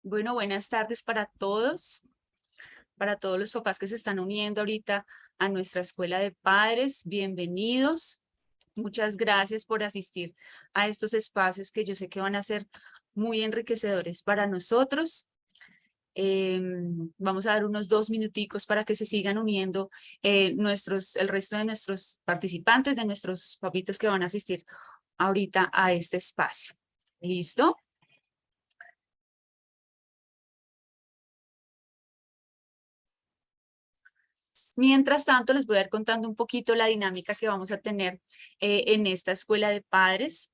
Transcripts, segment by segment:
Bueno, buenas tardes para todos los papás que se están uniendo ahorita a nuestra escuela de padres. Bienvenidos. Muchas gracias por asistir a estos espacios que yo sé que van a ser muy enriquecedores para nosotros. Vamos a dar unos 2 minuticos para que se sigan uniendo el resto de nuestros participantes, de nuestros papitos que van a asistir ahorita a este espacio. ¿Listo? Mientras tanto, les voy a ir contando un poquito la dinámica que vamos a tener en esta escuela de padres.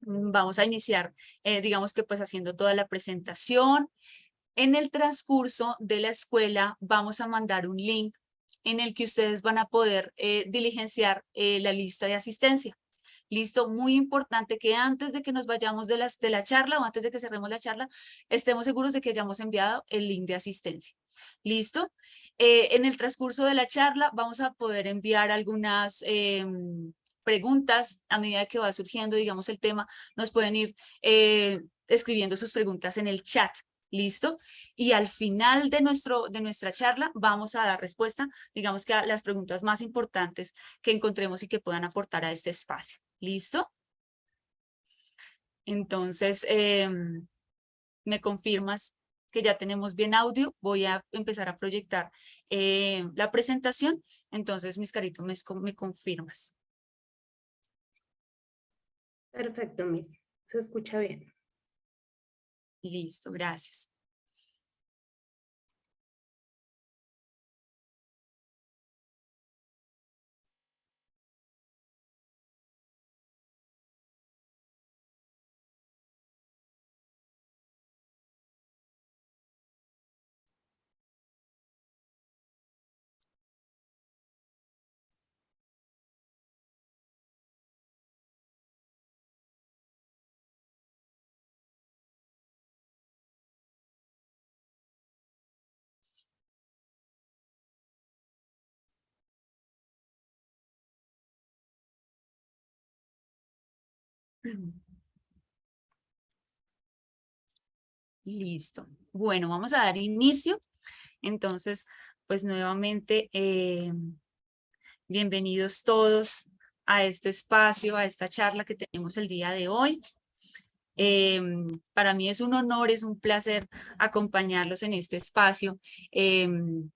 Vamos a iniciar, digamos que pues haciendo toda la presentación. En el transcurso de la escuela vamos a mandar un link en el que ustedes van a poder diligenciar la lista de asistencia. Listo, muy importante que antes de que nos vayamos de la charla o antes de que cerremos la charla, estemos seguros de que hayamos enviado el link de asistencia. ¿Listo? En el transcurso de la charla vamos a poder enviar algunas preguntas a medida que va surgiendo, digamos, el tema. Nos pueden ir escribiendo sus preguntas en el chat. ¿Listo? Y al final de nuestra charla vamos a dar respuesta, digamos que a las preguntas más importantes que encontremos y que puedan aportar a este espacio. ¿Listo? Entonces, me confirmas que ya tenemos bien audio. Voy a empezar a proyectar la presentación. Entonces, mis caritos, me confirmas. Perfecto, Miss. Se escucha bien. Listo, gracias. Listo. Bueno, vamos a dar inicio. Entonces, pues nuevamente, bienvenidos todos a este espacio, a esta charla que tenemos el día de hoy. Para mí es un honor, es un placer acompañarlos en este espacio, en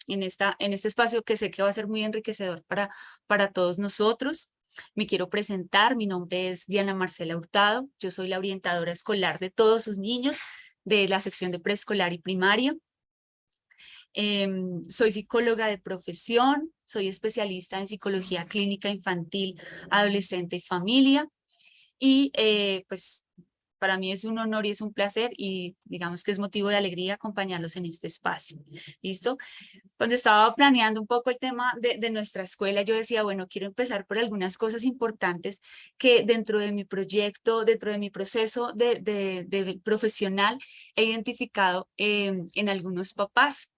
este espacio que sé que va a ser muy enriquecedor para todos nosotros. Me quiero presentar, mi nombre es Diana Marcela Hurtado, yo soy la orientadora escolar de todos sus niños de la sección de preescolar y primaria. Soy psicóloga de profesión, soy especialista en psicología clínica infantil, adolescente y familia. Y pues para mí es un honor y es un placer y digamos que es motivo de alegría acompañarlos en este espacio. ¿Listo? Cuando estaba planeando un poco el tema de nuestra escuela, yo decía, bueno, quiero empezar por algunas cosas importantes que dentro de mi proyecto, dentro de mi proceso de profesional, he identificado en algunos papás.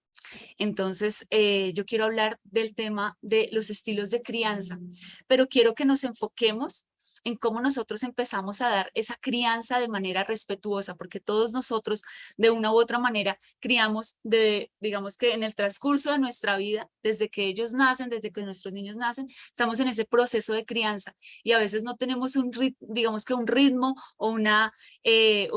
Entonces, yo quiero hablar del tema de los estilos de crianza, pero quiero que nos enfoquemos en cómo nosotros empezamos a dar esa crianza de manera respetuosa, porque todos nosotros de una u otra manera criamos digamos que en el transcurso de nuestra vida, desde que ellos nacen, desde que nuestros niños nacen, estamos en ese proceso de crianza y a veces no tenemos digamos que un ritmo o un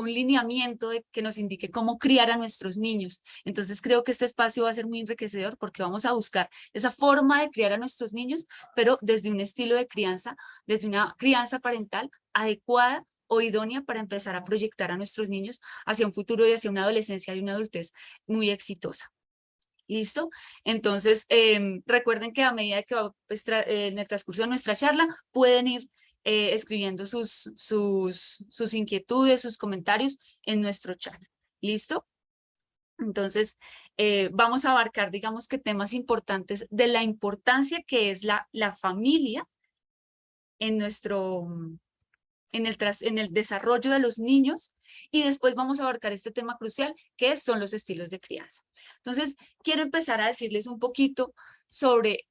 lineamiento que nos indique cómo criar a nuestros niños. Entonces creo que este espacio va a ser muy enriquecedor porque vamos a buscar esa forma de criar a nuestros niños, pero desde un estilo de crianza, desde una crianza parental adecuada o idónea para empezar a proyectar a nuestros niños hacia un futuro y hacia una adolescencia y una adultez muy exitosa. ¿Listo? Entonces, recuerden que a medida que va en el transcurso de nuestra charla, pueden ir escribiendo sus inquietudes, sus comentarios en nuestro chat. ¿Listo? Entonces, vamos a abarcar, digamos que temas importantes de la importancia que es la familia en en el desarrollo de los niños y después vamos a abarcar este tema crucial que son los estilos de crianza. Entonces, quiero empezar a decirles un poquito sobre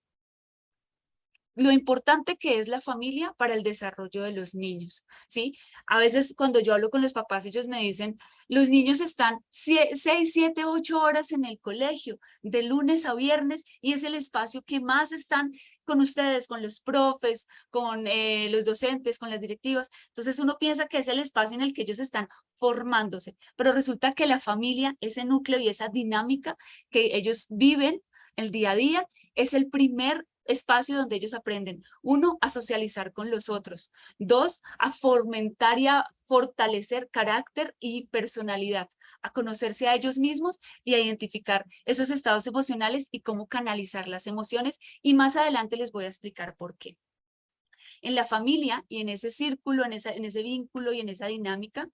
lo importante que es la familia para el desarrollo de los niños, ¿sí? A veces cuando yo hablo con los papás, ellos me dicen, los niños están 6, 7, 8 horas en el colegio, de lunes a viernes, y es el espacio que más están con ustedes, con los profes, con los docentes, con las directivas. Entonces uno piensa que es el espacio en el que ellos están formándose, pero resulta que la familia, ese núcleo y esa dinámica que ellos viven el día a día, es el primer espacio donde ellos aprenden, uno, a socializar con los otros, dos, a fomentar y a fortalecer carácter y personalidad, a conocerse a ellos mismos y a identificar esos estados emocionales y cómo canalizar las emociones, y más adelante les voy a explicar por qué. En la familia y en ese círculo, en ese vínculo y en esa dinámica,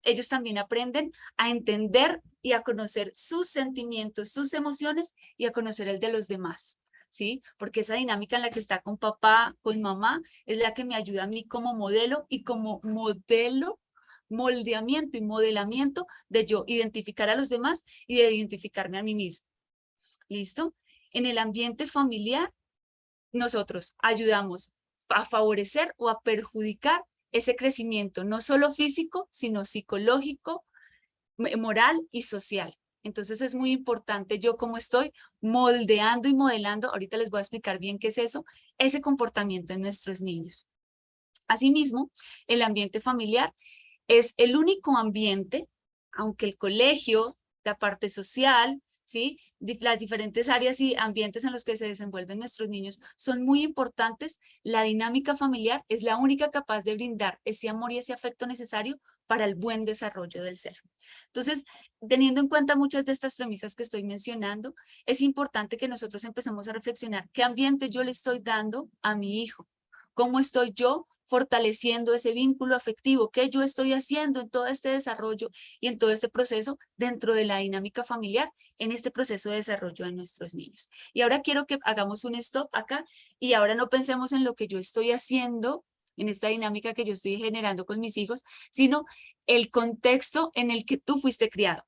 ellos también aprenden a entender y a conocer sus sentimientos, sus emociones y a conocer el de los demás, ¿sí? Porque esa dinámica en la que está con papá, con mamá, es la que me ayuda a mí como modelo y como modelo, moldeamiento y modelamiento de yo identificar a los demás y de identificarme a mí mismo. ¿Listo? En el ambiente familiar, nosotros ayudamos a favorecer o a perjudicar ese crecimiento, no solo físico, sino psicológico, moral y social. Entonces es muy importante yo como estoy moldeando y modelando, ahorita les voy a explicar bien qué es eso, ese comportamiento en nuestros niños. Asimismo, el ambiente familiar es el único ambiente, aunque el colegio, la parte social, ¿sí? Las diferentes áreas y ambientes en los que se desenvuelven nuestros niños son muy importantes. La dinámica familiar es la única capaz de brindar ese amor y ese afecto necesario para el buen desarrollo del ser. Entonces, teniendo en cuenta muchas de estas premisas que estoy mencionando, es importante que nosotros empecemos a reflexionar qué ambiente yo le estoy dando a mi hijo, cómo estoy yo fortaleciendo ese vínculo afectivo, qué yo estoy haciendo en todo este desarrollo y en todo este proceso dentro de la dinámica familiar, en este proceso de desarrollo de nuestros niños. Y ahora quiero que hagamos un stop acá y ahora no pensemos en lo que yo estoy haciendo, en esta dinámica que yo estoy generando con mis hijos, sino el contexto en el que tú fuiste criado.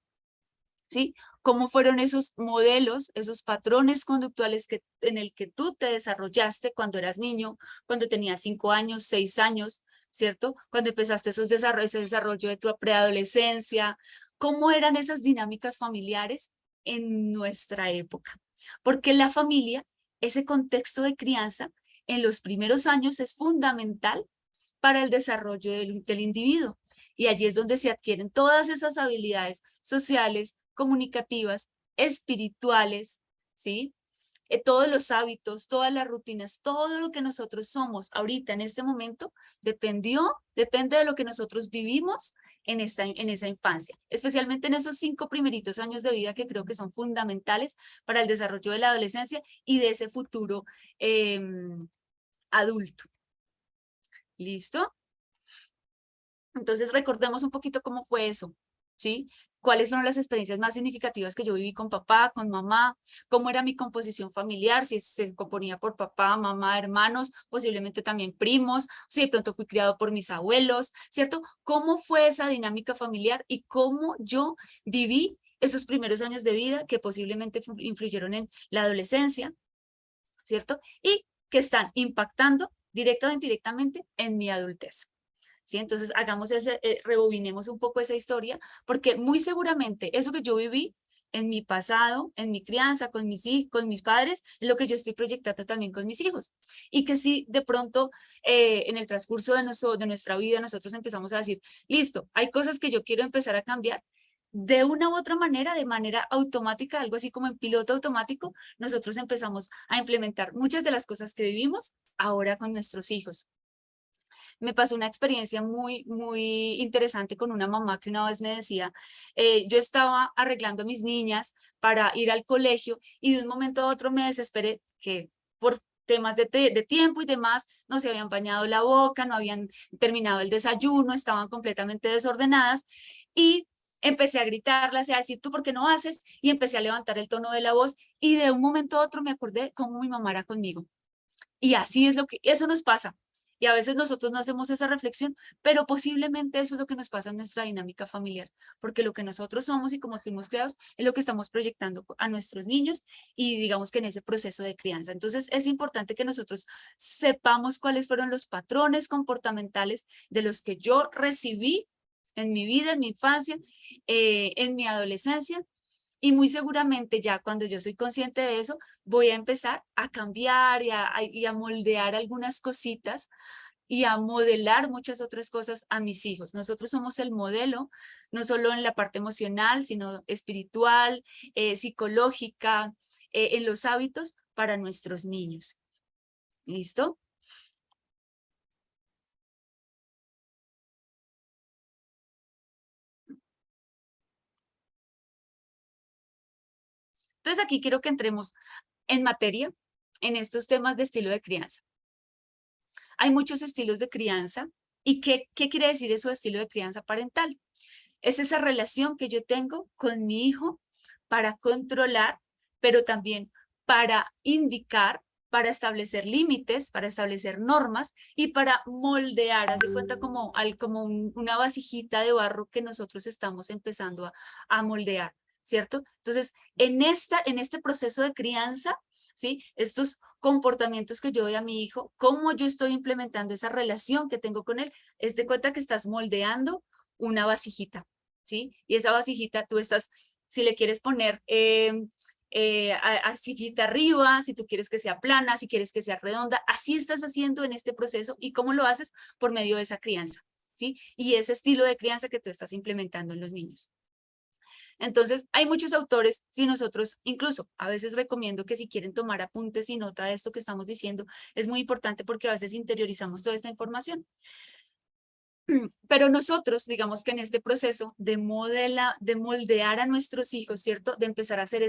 ¿Sí? ¿Cómo fueron esos modelos, esos patrones conductuales en el que tú te desarrollaste cuando eras niño, cuando tenías 5 años, 6 años, ¿cierto? Cuando empezaste ese desarrollo de tu preadolescencia, ¿cómo eran esas dinámicas familiares en nuestra época? Porque la familia, ese contexto de crianza, en los primeros años es fundamental para el desarrollo del individuo. Y allí es donde se adquieren todas esas habilidades sociales, comunicativas, espirituales, ¿sí? Todos los hábitos, todas las rutinas, todo lo que nosotros somos ahorita en este momento depende de lo que nosotros vivimos en esa infancia, especialmente en esos 5 primeritos años de vida que creo que son fundamentales para el desarrollo de la adolescencia y de ese futuro adulto. ¿Listo? Entonces recordemos un poquito cómo fue eso, ¿sí? ¿Cuáles fueron las experiencias más significativas que yo viví con papá, con mamá? ¿Cómo era mi composición familiar? Si se componía por papá, mamá, hermanos, posiblemente también primos, si de pronto fui criado por mis abuelos, ¿cierto? ¿Cómo fue esa dinámica familiar y cómo yo viví esos primeros años de vida que posiblemente influyeron en la adolescencia, ¿cierto? Y que están impactando directa o indirectamente en mi adultez. ¿Sí? Entonces, rebobinemos un poco esa historia, porque muy seguramente eso que yo viví en mi pasado, en mi crianza, con mis padres, es lo que yo estoy proyectando también con mis hijos. Y que si de pronto en el transcurso de nuestra vida nosotros empezamos a decir, listo, hay cosas que yo quiero empezar a cambiar, de una u otra manera, de manera automática, algo así como en piloto automático, nosotros empezamos a implementar muchas de las cosas que vivimos ahora con nuestros hijos. Me pasó una experiencia muy interesante con una mamá que una vez me decía, yo estaba arreglando a mis niñas para ir al colegio y de un momento a otro me desesperé que por temas de tiempo y demás, no se habían bañado la boca, no habían terminado el desayuno, estaban completamente desordenadas y empecé a gritarlas y a decir, ¿tú por qué no haces? Y empecé a levantar el tono de la voz y de un momento a otro me acordé cómo mi mamá era conmigo. Y así es eso nos pasa. Y a veces nosotros no hacemos esa reflexión, pero posiblemente eso es lo que nos pasa en nuestra dinámica familiar, porque lo que nosotros somos y como fuimos criados es lo que estamos proyectando a nuestros niños y digamos que en ese proceso de crianza. Entonces es importante que nosotros sepamos cuáles fueron los patrones comportamentales de los que yo recibí en mi vida, en mi infancia, en mi adolescencia, y muy seguramente ya cuando yo soy consciente de eso, voy a empezar a cambiar y a moldear algunas cositas y a modelar muchas otras cosas a mis hijos. Nosotros somos el modelo, no solo en la parte emocional, sino espiritual, psicológica, en los hábitos para nuestros niños. ¿Listo? Entonces aquí quiero que entremos en materia en estos temas de estilo de crianza. Hay muchos estilos de crianza. ¿Y qué quiere decir eso de estilo de crianza parental? Es esa relación que yo tengo con mi hijo para controlar, pero también para indicar, para establecer límites, para establecer normas y para moldear. Haz de cuenta como una vasijita de barro que nosotros estamos empezando a moldear, ¿cierto? Entonces, en este proceso de crianza, ¿sí? Estos comportamientos que yo doy a mi hijo, cómo yo estoy implementando esa relación que tengo con él, es de cuenta que estás moldeando una vasijita, ¿sí? Y esa vasijita tú estás, si le quieres poner arcillita arriba, si tú quieres que sea plana, si quieres que sea redonda, así estás haciendo en este proceso. ¿Y cómo lo haces? Por medio de esa crianza, ¿sí? Y ese estilo de crianza que tú estás implementando en los niños. Entonces, hay muchos autores, si nosotros incluso a veces recomiendo que si quieren tomar apuntes y nota de esto que estamos diciendo, es muy importante porque a veces interiorizamos toda esta información. Pero nosotros, digamos que en este proceso de moldear a nuestros hijos, ¿cierto? De empezar a hacer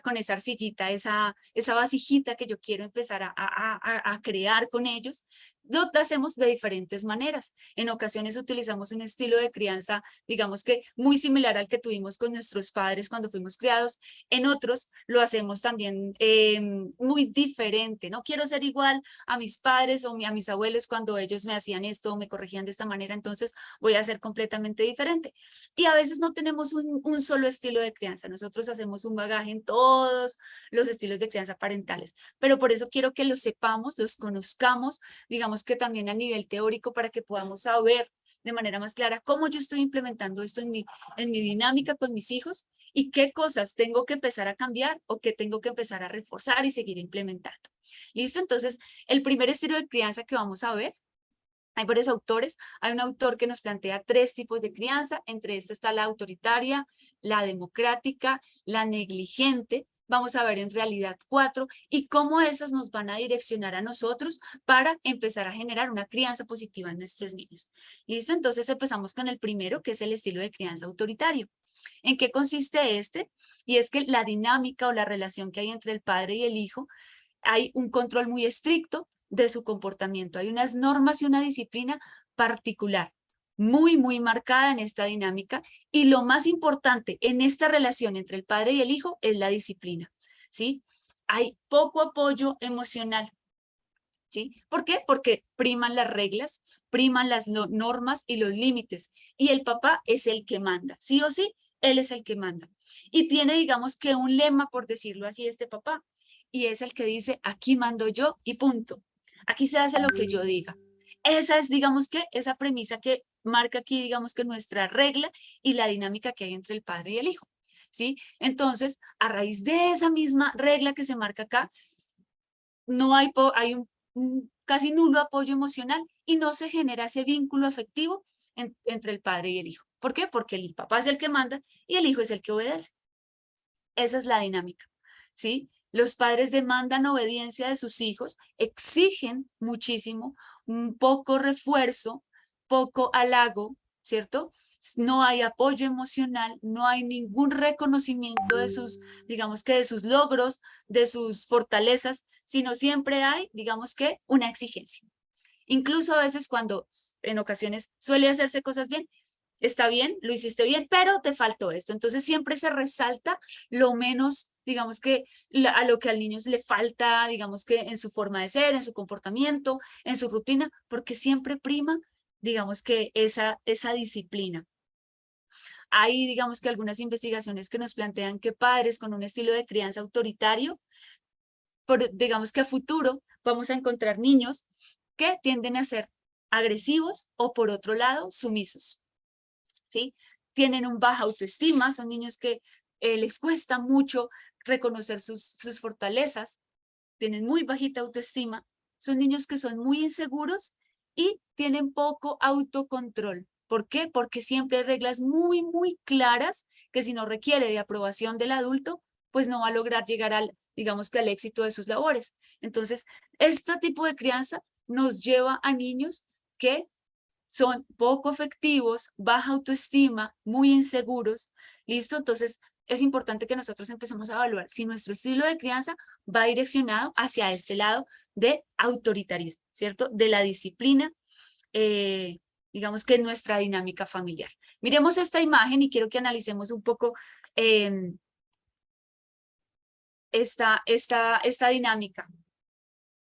con esa arcillita, esa vasijita que yo quiero empezar a crear con ellos, lo hacemos de diferentes maneras. En ocasiones utilizamos un estilo de crianza, digamos que muy similar al que tuvimos con nuestros padres cuando fuimos criados. En otros lo hacemos también muy diferente. No quiero ser igual a mis padres o a mis abuelos cuando ellos me hacían esto o me corregían de esta manera, entonces voy a ser completamente diferente. Y a veces no tenemos un solo estilo de crianza, nosotros hacemos un bagaje en todos los estilos de crianza parentales, pero por eso quiero que los sepamos, los conozcamos, digamos que también a nivel teórico para que podamos saber de manera más clara cómo yo estoy implementando esto en mi dinámica con mis hijos y qué cosas tengo que empezar a cambiar o qué tengo que empezar a reforzar y seguir implementando. ¿Listo? Entonces, el primer estilo de crianza que vamos a ver, hay varios autores, hay un autor que nos plantea 3 tipos de crianza, entre estas está la autoritaria, la democrática, la negligente. Vamos a ver en realidad 4 y cómo esas nos van a direccionar a nosotros para empezar a generar una crianza positiva en nuestros niños. ¿Listo? Entonces empezamos con el primero, que es el estilo de crianza autoritario. ¿En qué consiste este? Y es que la dinámica o la relación que hay entre el padre y el hijo, hay un control muy estricto de su comportamiento. Hay unas normas y una disciplina particular, muy marcada en esta dinámica. Y lo más importante en esta relación entre el padre y el hijo es la disciplina, ¿sí? Hay poco apoyo emocional, ¿sí? ¿Por qué? Porque priman las reglas, priman las normas y los límites. Y el papá es el que manda, sí o sí, él es el que manda. Y tiene, digamos que un lema, por decirlo así, este papá, y es el que dice, aquí mando yo y punto. Aquí se hace lo que yo diga. Esa es, digamos que, esa premisa que marca aquí, digamos que nuestra regla y la dinámica que hay entre el padre y el hijo, ¿sí? Entonces, a raíz de esa misma regla que se marca acá, no hay, hay un casi nulo apoyo emocional y no se genera ese vínculo afectivo entre el padre y el hijo. ¿Por qué? Porque el papá es el que manda y el hijo es el que obedece. Esa es la dinámica, ¿sí? Los padres demandan obediencia de sus hijos, exigen muchísimo, un poco refuerzo, poco halago, ¿cierto? No hay apoyo emocional, no hay ningún reconocimiento de sus, digamos que de sus logros, de sus fortalezas, sino siempre hay, digamos que, una exigencia. Incluso a veces cuando en ocasiones suele hacerse cosas bien, está bien, lo hiciste bien, pero te faltó esto. Entonces siempre se resalta lo menos, digamos que a lo que al niño le falta, digamos que en su forma de ser, en su comportamiento, en su rutina, porque siempre prima, digamos que esa disciplina. Hay, digamos que algunas investigaciones que nos plantean que padres con un estilo de crianza autoritario, digamos que a futuro vamos a encontrar niños que tienden a ser agresivos o por otro lado sumisos. ¿Sí? Tienen un baja autoestima, son niños que les cuesta mucho reconocer sus fortalezas, tienen muy bajita autoestima, son niños que son muy inseguros y tienen poco autocontrol. ¿Por qué? Porque siempre hay reglas muy claras que si no requiere de aprobación del adulto, pues no va a lograr llegar al, digamos que al éxito de sus labores. Entonces, este tipo de crianza nos lleva a niños que son poco efectivos, baja autoestima, muy inseguros, ¿listo? Entonces, es importante que nosotros empecemos a evaluar si nuestro estilo de crianza va direccionado hacia este lado de autoritarismo, ¿cierto? De la disciplina, digamos que nuestra dinámica familiar. Miremos esta imagen y quiero que analicemos un poco eh, esta dinámica.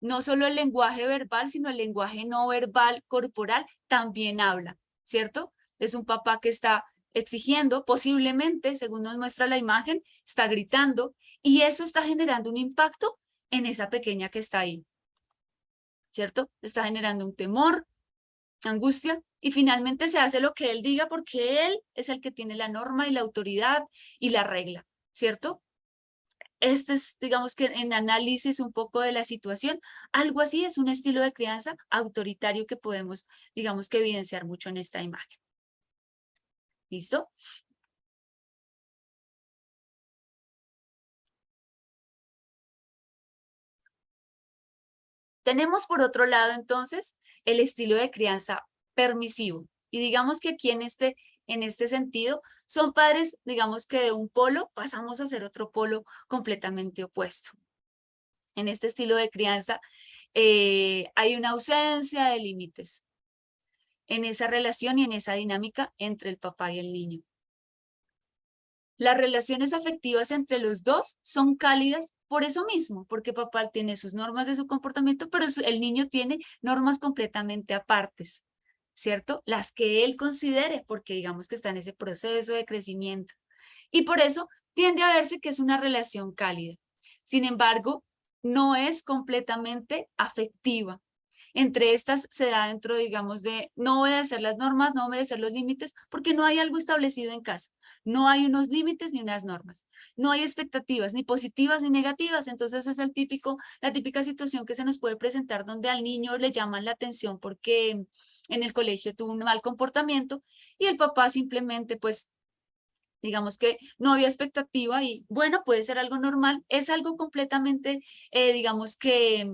No solo el lenguaje verbal, sino el lenguaje no verbal corporal también habla, ¿cierto? Es un papá que está exigiendo, posiblemente, según nos muestra la imagen, está gritando y eso está generando un impacto en esa pequeña que está ahí, ¿cierto? Está generando un temor, angustia y finalmente se hace lo que él diga porque él es el que tiene la norma y la autoridad y la regla, ¿cierto? Este es, digamos que en análisis un poco de la situación, algo así es un estilo de crianza autoritario que podemos, digamos que evidenciar mucho en esta imagen. ¿Listo? Tenemos por otro lado entonces el estilo de crianza permisivo. Y digamos que aquí en este sentido son padres, digamos que de un polo pasamos a ser otro polo completamente opuesto. En este estilo de crianza hay una ausencia de límites en esa relación y en esa dinámica entre el papá y el niño. Las relaciones afectivas entre los dos son cálidas por eso mismo, porque papá tiene sus normas de su comportamiento, pero el niño tiene normas completamente apartes, ¿cierto? Las que él considere, porque digamos que está en ese proceso de crecimiento. Y por eso tiende a verse que es una relación cálida. Sin embargo, no es completamente afectiva. Entre estas se da dentro, digamos, de no obedecer las normas, no obedecer los límites, porque no hay algo establecido en casa. No hay unos límites ni unas normas. No hay expectativas ni positivas ni negativas. Entonces es la típica situación que se nos puede presentar donde al niño le llaman la atención porque en el colegio tuvo un mal comportamiento y el papá simplemente pues digamos que no había expectativa y bueno, puede ser algo normal, es algo completamente, digamos que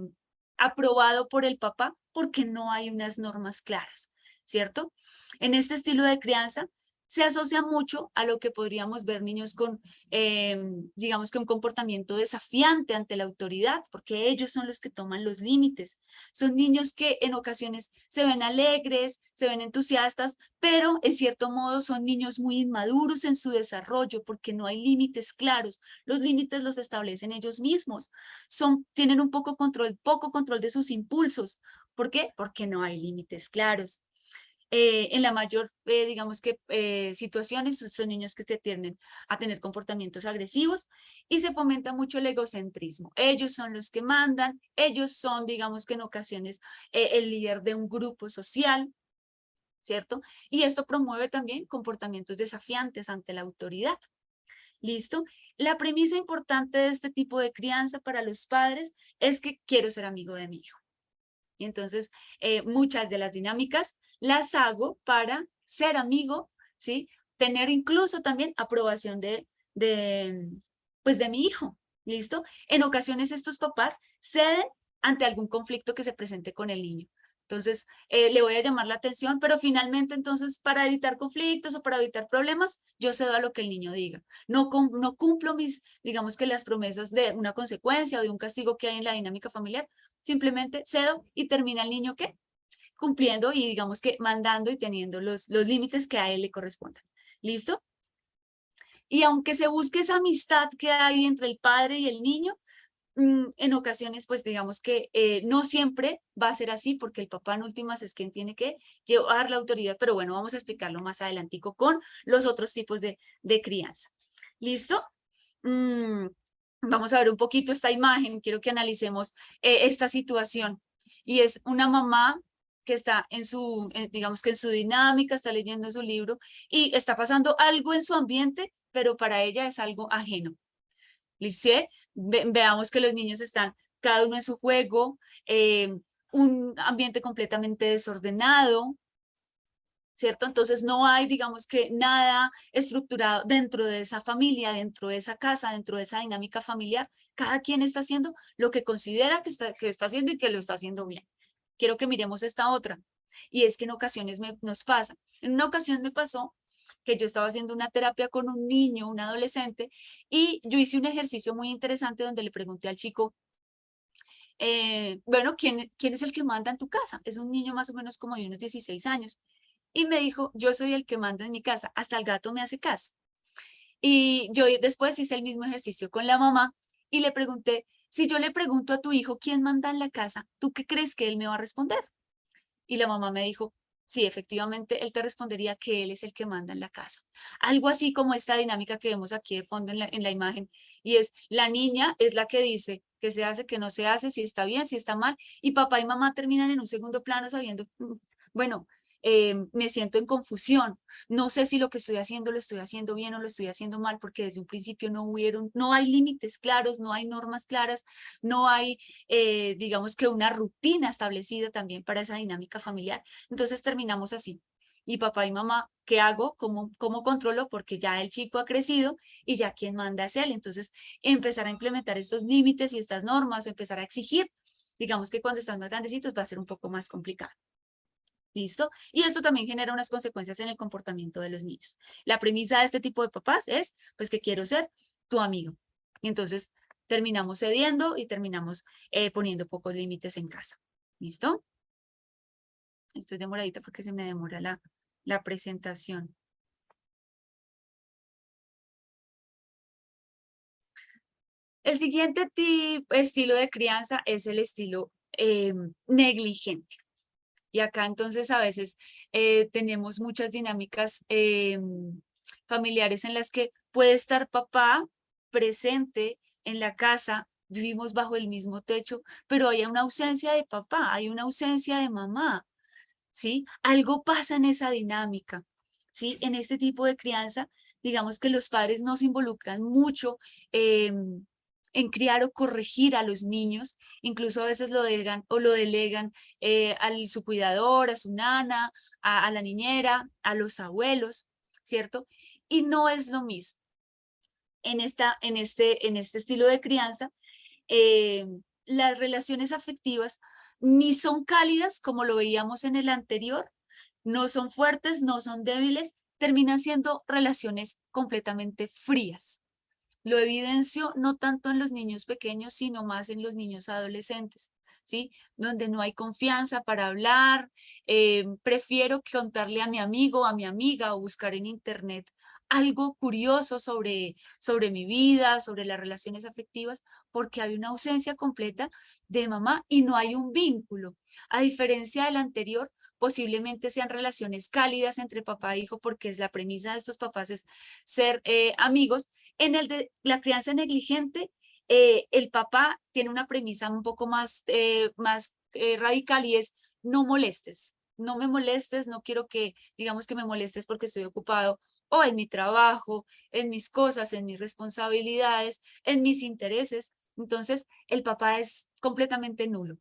aprobado por el papá porque no hay unas normas claras, ¿cierto? En este estilo de crianza se asocia mucho a lo que podríamos ver niños con, digamos que un comportamiento desafiante ante la autoridad, porque ellos son los que toman los límites. Son niños que en ocasiones se ven alegres, se ven entusiastas, pero en cierto modo son niños muy inmaduros en su desarrollo porque no hay límites claros. Los límites los establecen ellos mismos. Tienen un poco control de sus impulsos. ¿Por qué? Porque no hay límites claros. En la mayor, digamos que situaciones, son niños que se tienden a tener comportamientos agresivos y se fomenta mucho el egocentrismo. Ellos son los que mandan, ellos son, digamos que en ocasiones, el líder de un grupo social, ¿cierto? Y esto promueve también comportamientos desafiantes ante la autoridad. ¿Listo? La premisa importante de este tipo de crianza para los padres es que quiero ser amigo de mi hijo. Y entonces, muchas de las dinámicas las hago para ser amigo, ¿sí? Tener incluso también aprobación pues de mi hijo, ¿listo? En ocasiones estos papás ceden ante algún conflicto que se presente con el niño. Entonces, le voy a llamar la atención, pero finalmente, entonces, para evitar conflictos o para evitar problemas, yo cedo a lo que el niño diga. No cumplo digamos que las promesas de una consecuencia o de un castigo que hay en la dinámica familiar, simplemente cedo y termina el niño, ¿qué? cumpliendo y digamos que mandando y teniendo los límites que a él le correspondan. ¿Listo? Y aunque se busque esa amistad que hay entre el padre y el niño, en ocasiones, pues digamos que no siempre va a ser así, porque el papá en últimas es quien tiene que llevar la autoridad, pero bueno, vamos a explicarlo más adelantico con los otros tipos de crianza. ¿Listo? Vamos a ver un poquito esta imagen, quiero que analicemos esta situación. Y es una mamá que está en su, digamos que en su dinámica, está leyendo su libro y está pasando algo en su ambiente, pero para ella es algo ajeno. ¿Listo? Veamos que los niños están cada uno en su juego, un ambiente completamente desordenado, ¿cierto? Entonces no hay, digamos que nada estructurado dentro de esa familia, dentro de esa casa, dentro de esa dinámica familiar. Cada quien está haciendo lo que considera que está haciendo y que lo está haciendo bien. Quiero que miremos esta otra. Y es que en ocasiones nos pasa. En una ocasión me pasó que yo estaba haciendo una terapia con un niño, un adolescente, y yo hice un ejercicio muy interesante donde le pregunté al chico, bueno, ¿quién es el que manda en tu casa? Es un niño más o menos como de unos 16 años. Y me dijo, yo soy el que manda en mi casa, hasta el gato me hace caso. Y yo después hice el mismo ejercicio con la mamá y le pregunté, si yo le pregunto a tu hijo quién manda en la casa, ¿tú qué crees que él me va a responder? Y la mamá me dijo, sí, efectivamente, él te respondería que él es el que manda en la casa. Algo así como esta dinámica que vemos aquí de fondo en la imagen, y es la niña es la que dice que se hace, que no se hace, si está bien, si está mal, y papá y mamá terminan en un segundo plano sabiendo, bueno, me siento en confusión, no sé si lo que estoy haciendo lo estoy haciendo bien o lo estoy haciendo mal, porque desde un principio no hay límites claros, no hay normas claras, no hay digamos que una rutina establecida también para esa dinámica familiar. Entonces terminamos así. Y papá y mamá, ¿qué hago? ¿Cómo controlo? Porque ya el chico ha crecido y ya quien manda es él. Entonces, empezar a implementar estos límites y estas normas o empezar a exigir, digamos que cuando están más grandecitos va a ser un poco más complicado. ¿Listo? Y esto también genera unas consecuencias en el comportamiento de los niños. La premisa de este tipo de papás es, pues, que quiero ser tu amigo. Y entonces terminamos cediendo y terminamos poniendo pocos límites en casa. ¿Listo? Estoy demoradita porque se me demora la presentación. El siguiente estilo de crianza es el estilo negligente. Y acá entonces a veces tenemos muchas dinámicas familiares en las que puede estar papá presente en la casa, vivimos bajo el mismo techo, pero hay una ausencia de papá, hay una ausencia de mamá, ¿sí? Algo pasa en esa dinámica, ¿sí? En este tipo de crianza, digamos que los padres no se involucran mucho en criar o corregir a los niños, incluso a veces lo delegan a su cuidador, a su nana, a la niñera, a los abuelos, ¿cierto? Y no es lo mismo. En este estilo de crianza, eh, las relaciones afectivas ni son cálidas como lo veíamos en el anterior, no son fuertes, no son débiles, terminan siendo relaciones completamente frías. Lo evidencio no tanto en los niños pequeños, sino más en los niños adolescentes, ¿sí? Donde no hay confianza para hablar, prefiero contarle a mi amigo, a mi amiga o buscar en internet algo curioso sobre mi vida, sobre las relaciones afectivas, porque hay una ausencia completa de mamá y no hay un vínculo. A diferencia del anterior, posiblemente sean relaciones cálidas entre papá e hijo, porque es la premisa de estos papás es ser amigos. En el de la crianza negligente, el papá tiene una premisa un poco más radical y es no molestes, no me molestes, no quiero que digamos que me molestes porque estoy ocupado o en mi trabajo, en mis cosas, en mis responsabilidades, en mis intereses. Entonces, el papá es completamente nulo.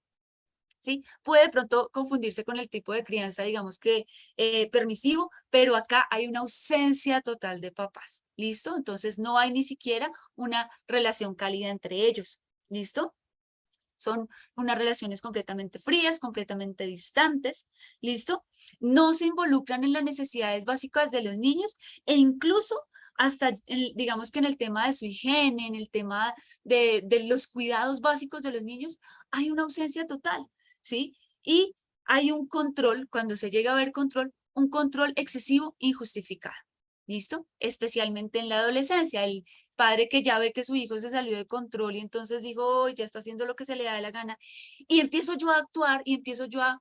¿Sí? Puede de pronto confundirse con el tipo de crianza, digamos que permisivo, pero acá hay una ausencia total de papás, ¿listo? Entonces no hay ni siquiera una relación cálida entre ellos, ¿listo? Son unas relaciones completamente frías, completamente distantes, ¿listo? No se involucran en las necesidades básicas de los niños e incluso hasta, digamos que en el tema de su higiene, en el tema de los cuidados básicos de los niños, hay una ausencia total, ¿sí? Y hay un control, cuando se llega a ver control, un control excesivo injustificado. ¿Listo? Especialmente en la adolescencia, el padre que ya ve que su hijo se salió de control y entonces dijo, "Oh, ya está haciendo lo que se le da la gana", y empiezo yo a actuar y empiezo yo a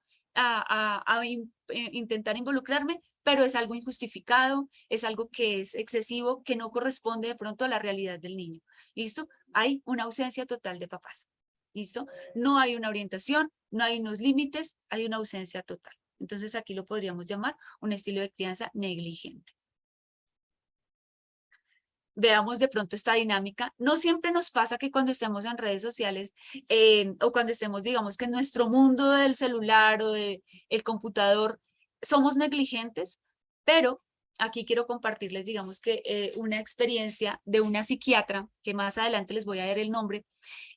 intentar involucrarme, pero es algo injustificado, es algo que es excesivo, que no corresponde de pronto a la realidad del niño. ¿Listo? Hay una ausencia total de papás. ¿Listo? No hay una orientación, no hay unos límites, hay una ausencia total. Entonces aquí lo podríamos llamar un estilo de crianza negligente. Veamos de pronto esta dinámica. No siempre nos pasa que cuando estemos en redes sociales o cuando estemos, digamos, que en nuestro mundo del celular o del computador, somos negligentes, pero aquí quiero compartirles, digamos, que una experiencia de una psiquiatra, que más adelante les voy a dar el nombre,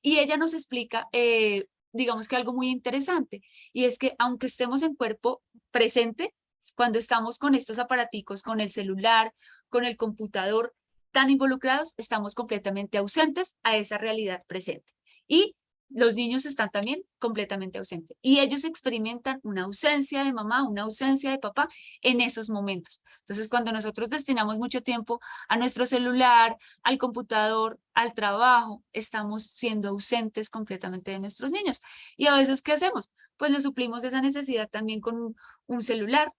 y ella nos explica, digamos, que algo muy interesante, y es que aunque estemos en cuerpo presente, cuando estamos con estos aparaticos, con el celular, con el computador, tan involucrados, estamos completamente ausentes a esa realidad presente. Y los niños están también completamente ausentes. Y ellos experimentan una ausencia de mamá, una ausencia de papá en esos momentos. Entonces, cuando nosotros destinamos mucho tiempo a nuestro celular, al computador, al trabajo, estamos siendo ausentes completamente de nuestros niños. Y a veces, ¿qué hacemos? Pues le suplimos esa necesidad también con un celular,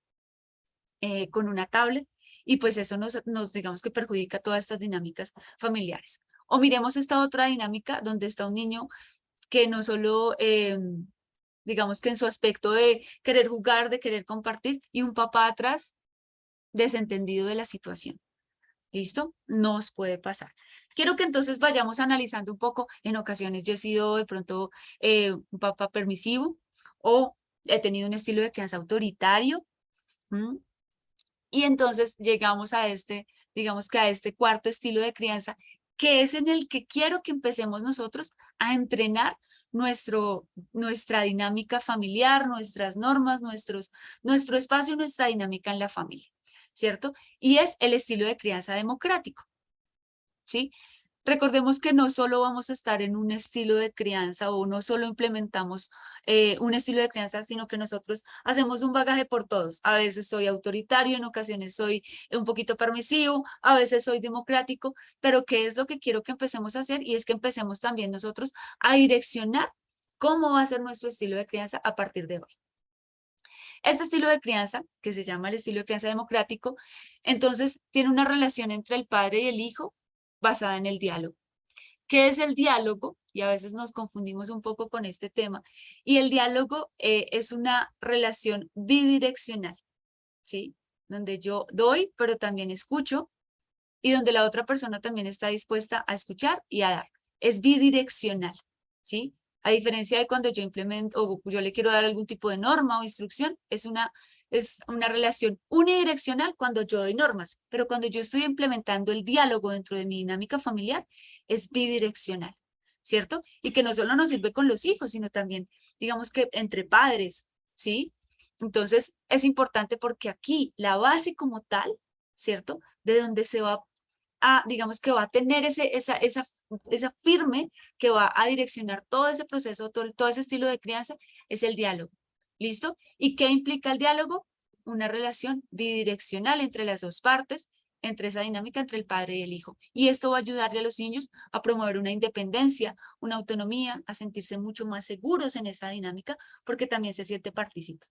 con una tablet, y pues eso nos digamos que perjudica todas estas dinámicas familiares. O miremos esta otra dinámica donde está un niño que no solo, digamos que en su aspecto de querer jugar, de querer compartir, y un papá atrás desentendido de la situación. ¿Listo? Nos puede pasar. Quiero que entonces vayamos analizando un poco. En ocasiones yo he sido de pronto un papá permisivo o he tenido un estilo de crianza autoritario. ¿Mm? Y entonces llegamos a este, digamos que a este cuarto estilo de crianza, que es en el que quiero que empecemos nosotros a entrenar nuestra dinámica familiar, nuestras normas, nuestro espacio y nuestra dinámica en la familia, ¿cierto? Y es el estilo de crianza democrático, ¿sí? Recordemos que no solo vamos a estar en un estilo de crianza o no solo implementamos un estilo de crianza, sino que nosotros hacemos un bagaje por todos. A veces soy autoritario, en ocasiones soy un poquito permisivo, a veces soy democrático, pero ¿qué es lo que quiero que empecemos a hacer? Y es que empecemos también nosotros a direccionar cómo va a ser nuestro estilo de crianza a partir de hoy. Este estilo de crianza, que se llama el estilo de crianza democrático, entonces tiene una relación entre el padre y el hijo basada en el diálogo. ¿Qué es el diálogo? Y a veces nos confundimos un poco con este tema. Y el diálogo es una relación bidireccional, ¿sí? Donde yo doy, pero también escucho, y donde la otra persona también está dispuesta a escuchar y a dar. Es bidireccional, ¿sí? A diferencia de cuando yo implemento o yo le quiero dar algún tipo de norma o instrucción, es una relación unidireccional cuando yo doy normas, pero cuando yo estoy implementando el diálogo dentro de mi dinámica familiar, es bidireccional, ¿cierto? Y que no solo nos sirve con los hijos, sino también, digamos que entre padres, ¿sí? Entonces, es importante porque aquí la base como tal, ¿cierto? De donde se va digamos que va a tener esa firme que va a direccionar todo ese proceso, todo ese estilo de crianza, es el diálogo. ¿Listo? ¿Y qué implica el diálogo? Una relación bidireccional entre las dos partes, entre esa dinámica entre el padre y el hijo. Y esto va a ayudarle a los niños a promover una independencia, una autonomía, a sentirse mucho más seguros en esa dinámica, porque también se siente partícipe.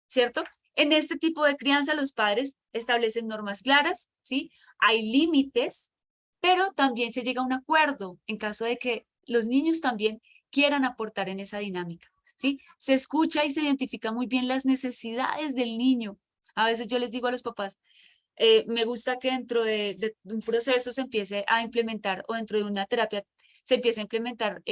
¿Cierto? En este tipo de crianza los padres establecen normas claras, ¿sí? Hay límites, pero también se llega a un acuerdo en caso de que los niños también quieran aportar en esa dinámica, ¿sí? Se escucha y se identifica muy bien las necesidades del niño. A veces yo les digo a los papás, me gusta que dentro de un proceso se empiece a implementar o dentro de una terapia se empiece a implementar,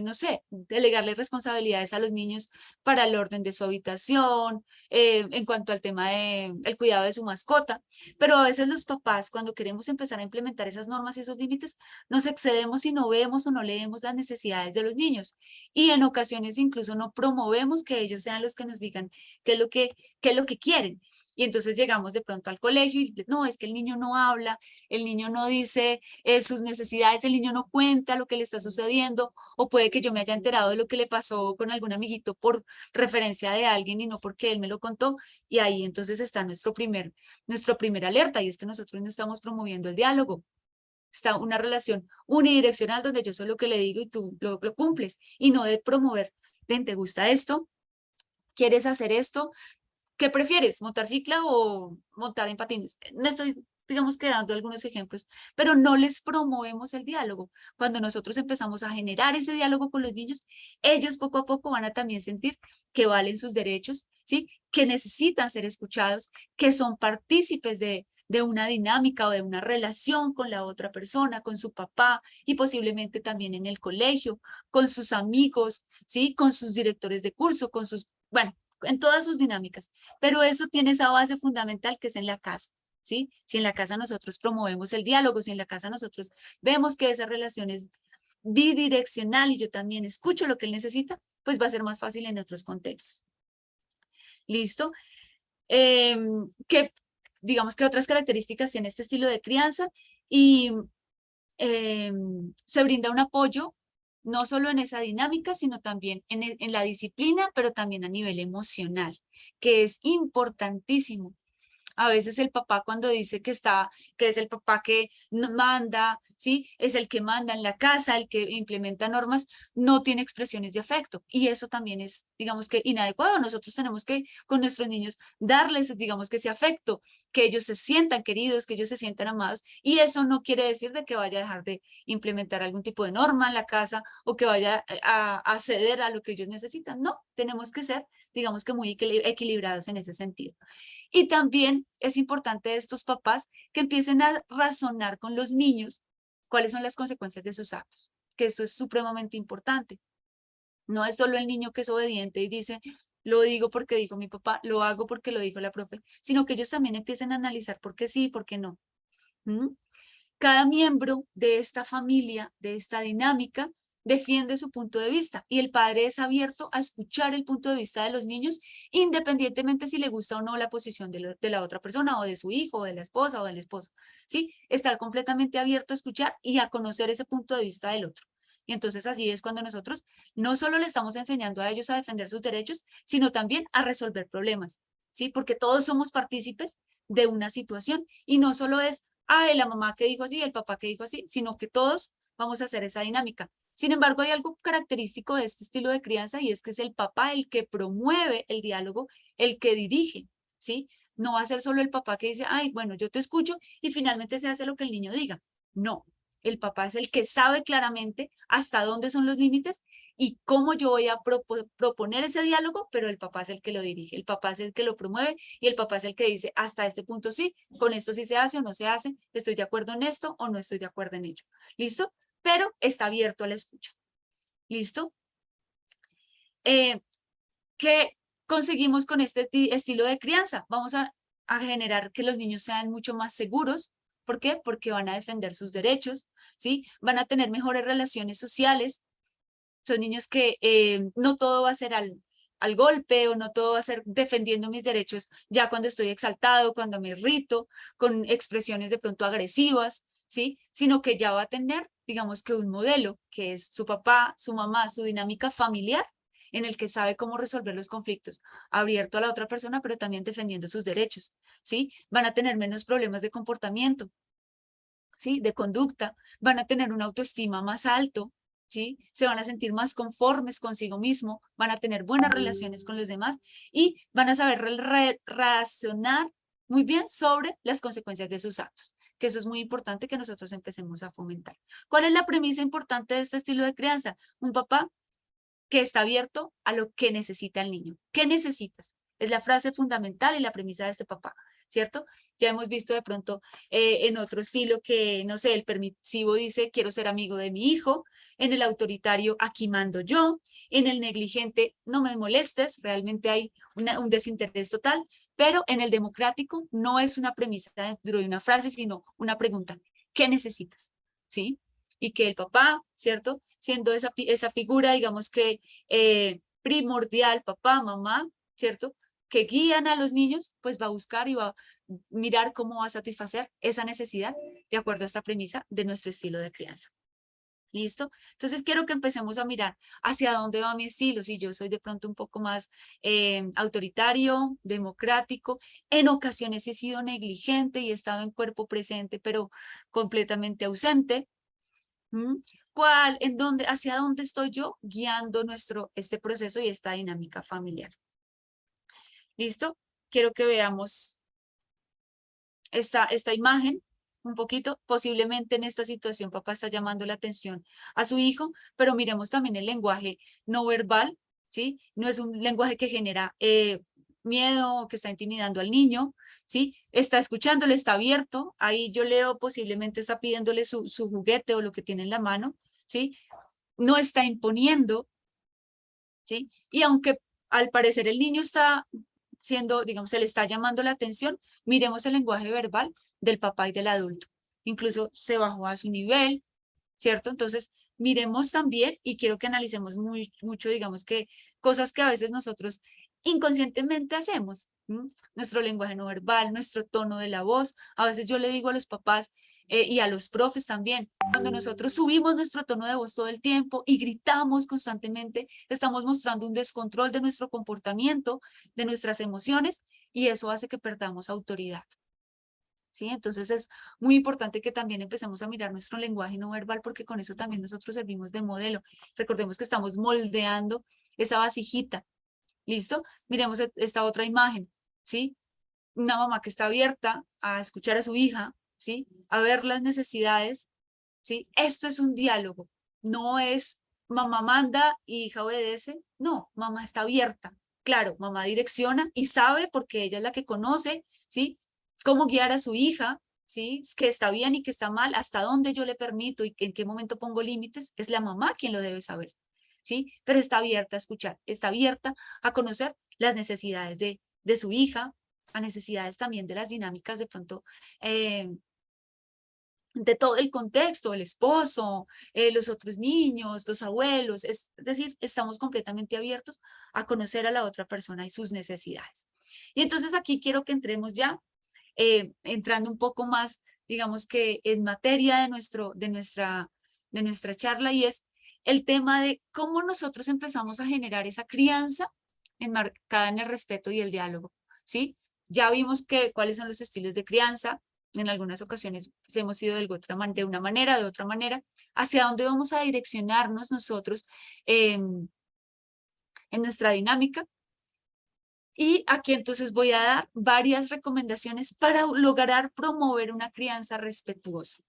no sé, delegarle responsabilidades a los niños para el orden de su habitación, en cuanto al tema del cuidado de su mascota. Pero a veces los papás, cuando queremos empezar a implementar esas normas y esos límites, nos excedemos y no vemos o no leemos las necesidades de los niños. Y en ocasiones incluso no promovemos que ellos sean los que nos digan qué es lo que quieren. Y entonces llegamos de pronto al colegio y no, es que el niño no habla, el niño no dice sus necesidades, el niño no cuenta lo que le está sucediendo, o puede que yo me haya enterado de lo que le pasó con algún amiguito por referencia de alguien y no porque él me lo contó. Y ahí entonces está nuestro primer alerta, y es que nosotros no estamos promoviendo el diálogo. Está una relación unidireccional donde yo soy lo que le digo y tú lo cumples, y no de promover, ven, ¿te gusta esto? ¿Quieres hacer esto? ¿Qué prefieres, montar cicla o montar en patines? Me estoy, digamos, que dando algunos ejemplos, pero no les promovemos el diálogo. Cuando nosotros empezamos a generar ese diálogo con los niños, ellos poco a poco van a también sentir que valen sus derechos, ¿sí? Que necesitan ser escuchados, que son partícipes de una dinámica o de una relación con la otra persona, con su papá y posiblemente también en el colegio, con sus amigos, ¿sí? Con sus directores de curso, con sus, bueno, en todas sus dinámicas. Pero eso tiene esa base fundamental que es en la casa, ¿sí? Si en la casa nosotros promovemos el diálogo, si en la casa nosotros vemos que esa relación es bidireccional y yo también escucho lo que él necesita, pues va a ser más fácil en otros contextos. ¿Listo? Que digamos que otras características tiene este estilo de crianza y se brinda un apoyo no solo en esa dinámica, sino también en la disciplina, pero también a nivel emocional, que es importantísimo. A veces el papá cuando dice que es el papá que manda, ¿sí? Es el que manda en la casa, el que implementa normas, no tiene expresiones de afecto. Y eso también es, digamos que, inadecuado. Nosotros tenemos que, con nuestros niños, darles, digamos que ese afecto, que ellos se sientan queridos, que ellos se sientan amados. Y eso no quiere decir de que vaya a dejar de implementar algún tipo de norma en la casa o que vaya a ceder a lo que ellos necesitan. No, tenemos que ser, digamos que, muy equilibrados en ese sentido. Y también es importante estos papás que empiecen a razonar con los niños cuáles son las consecuencias de sus actos, que esto es supremamente importante. No es solo el niño que es obediente y dice, lo digo porque dijo mi papá, lo hago porque lo dijo la profe, sino que ellos también empiecen a analizar por qué sí y por qué no. ¿Mm? Cada miembro de esta familia, de esta dinámica, defiende su punto de vista y el padre es abierto a escuchar el punto de vista de los niños, independientemente si le gusta o no la posición de la otra persona o de su hijo, o de la esposa o del esposo. ¿Sí? Está completamente abierto a escuchar y a conocer ese punto de vista del otro. Y entonces así es cuando nosotros no solo le estamos enseñando a ellos a defender sus derechos, sino también a resolver problemas, ¿sí? Porque todos somos partícipes de una situación y no solo es ay, la mamá que dijo así, el papá que dijo así, sino que todos vamos a hacer esa dinámica. Sin embargo, hay algo característico de este estilo de crianza y es que es el papá el que promueve el diálogo, el que dirige, ¿sí? No va a ser solo el papá que dice, ay, bueno, yo te escucho y finalmente se hace lo que el niño diga. No, el papá es el que sabe claramente hasta dónde son los límites y cómo yo voy a proponer ese diálogo, pero el papá es el que lo dirige, el papá es el que lo promueve y el papá es el que dice, hasta este punto sí, con esto sí se hace o no se hace, estoy de acuerdo en esto o no estoy de acuerdo en ello. ¿Listo? Pero está abierto a la escucha. ¿Listo? ¿Qué conseguimos con este estilo de crianza? Vamos a generar que los niños sean mucho más seguros. ¿Por qué? Porque van a defender sus derechos, ¿sí? Van a tener mejores relaciones sociales. Son niños que no todo va a ser al golpe o no todo va a ser defendiendo mis derechos ya cuando estoy exaltado, cuando me irrito, con expresiones de pronto agresivas, ¿sí? Sino que ya va a tener, digamos que un modelo, que es su papá, su mamá, su dinámica familiar, en el que sabe cómo resolver los conflictos, abierto a la otra persona, pero también defendiendo sus derechos, ¿sí? Van a tener menos problemas de comportamiento, ¿sí? De conducta, van a tener una autoestima más alto, ¿sí? Se van a sentir más conformes consigo mismo, van a tener buenas relaciones con los demás y van a saber razonar muy bien sobre las consecuencias de sus actos, que eso es muy importante que nosotros empecemos a fomentar. ¿Cuál es la premisa importante de este estilo de crianza? Un papá que está abierto a lo que necesita el niño. ¿Qué necesitas? Es la frase fundamental y la premisa de este papá, ¿cierto? Ya hemos visto de pronto en otro estilo que, no sé, el permisivo dice, quiero ser amigo de mi hijo, en el autoritario, aquí mando yo, en el negligente, no me molestes, realmente hay un desinterés total, pero en el democrático no es una premisa dentro de una frase, sino una pregunta, ¿qué necesitas? ¿Sí? Y que el papá, ¿cierto? Siendo esa figura, digamos que primordial, papá, mamá, ¿cierto? que guían a los niños, pues va a buscar y va a mirar cómo va a satisfacer esa necesidad de acuerdo a esta premisa de nuestro estilo de crianza. ¿Listo? Entonces quiero que empecemos a mirar hacia dónde va mi estilo. Si yo soy de pronto un poco más autoritario, democrático, en ocasiones he sido negligente y he estado en cuerpo presente, pero completamente ausente. ¿Mm? ¿Cuál, en dónde, hacia dónde estoy yo guiando este proceso y esta dinámica familiar? ¿Listo? Quiero que veamos esta imagen un poquito. Posiblemente en esta situación papá está llamando la atención a su hijo, pero miremos también el lenguaje no verbal, ¿sí? No es un lenguaje que genera miedo o que está intimidando al niño, ¿sí? Está escuchándole, está abierto. Ahí yo leo posiblemente está pidiéndole su juguete o lo que tiene en la mano, ¿sí? No está imponiendo, ¿sí? Y aunque al parecer el niño está siendo, digamos, se le está llamando la atención, miremos el lenguaje verbal del papá y del adulto. Incluso se bajó a su nivel, ¿cierto? Entonces, miremos también y quiero que analicemos mucho, digamos que cosas que a veces nosotros inconscientemente hacemos. Nuestro lenguaje no verbal, nuestro tono de la voz. A veces yo le digo a los papás y a los profes también, cuando nosotros subimos nuestro tono de voz todo el tiempo y gritamos constantemente, estamos mostrando un descontrol de nuestro comportamiento, de nuestras emociones, y eso hace que perdamos autoridad. ¿Sí? Entonces es muy importante que también empecemos a mirar nuestro lenguaje no verbal porque con eso también nosotros servimos de modelo. Recordemos que estamos moldeando esa vasijita. ¿Listo? Miremos esta otra imagen, ¿sí? Una mamá que está abierta a escuchar a su hija, ¿sí? A ver las necesidades, ¿sí? Esto es un diálogo, no es mamá manda y hija obedece, no, mamá está abierta. Claro, mamá direcciona y sabe porque ella es la que conoce, ¿sí? Cómo guiar a su hija, ¿sí? Que está bien y que está mal, hasta dónde yo le permito y en qué momento pongo límites, es la mamá quien lo debe saber, ¿sí? Pero está abierta a escuchar, está abierta a conocer las necesidades de su hija, a necesidades también de las dinámicas de pronto de todo el contexto, el esposo, los otros niños, los abuelos, es decir, estamos completamente abiertos a conocer a la otra persona y sus necesidades. Y entonces aquí quiero que entremos ya, entrando un poco más, digamos que en materia de nuestra charla, y es el tema de cómo nosotros empezamos a generar esa crianza enmarcada en el respeto y el diálogo, ¿sí? Ya vimos cuáles son los estilos de crianza. En algunas ocasiones hemos ido de una manera, de otra manera, hacia dónde vamos a direccionarnos nosotros en nuestra dinámica. Y aquí entonces voy a dar varias recomendaciones para lograr promover una crianza respetuosa.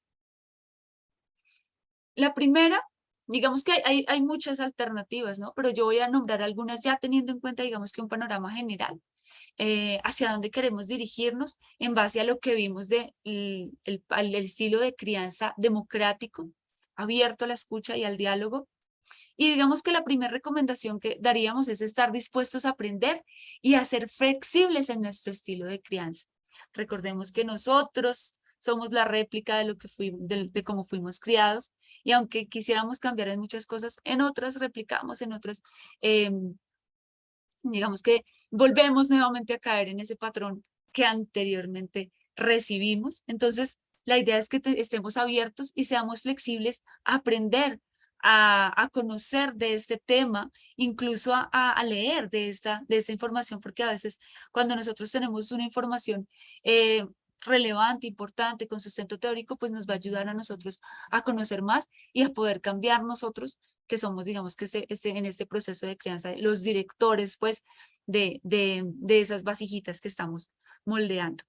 La primera, digamos que hay muchas alternativas, ¿no? Pero yo voy a nombrar algunas ya teniendo en cuenta, digamos que un panorama general. Hacia dónde queremos dirigirnos en base a lo que vimos al estilo de crianza democrático, abierto a la escucha y al diálogo. Y digamos que la primera recomendación que daríamos es estar dispuestos a aprender y a ser flexibles en nuestro estilo de crianza. Recordemos que nosotros somos la réplica de lo que de cómo fuimos criados, y aunque quisiéramos cambiar en muchas cosas, en otras replicamos, en otras digamos que volvemos nuevamente a caer en ese patrón que anteriormente recibimos. Entonces, la idea es que estemos abiertos y seamos flexibles a aprender, a conocer de este tema, incluso a leer de esta información, porque a veces cuando nosotros tenemos una información relevante, importante, con sustento teórico, pues nos va a ayudar a nosotros a conocer más y a poder cambiar nosotros que somos, digamos, que en este proceso de crianza, los directores, pues, de esas vasijitas que estamos moldeando.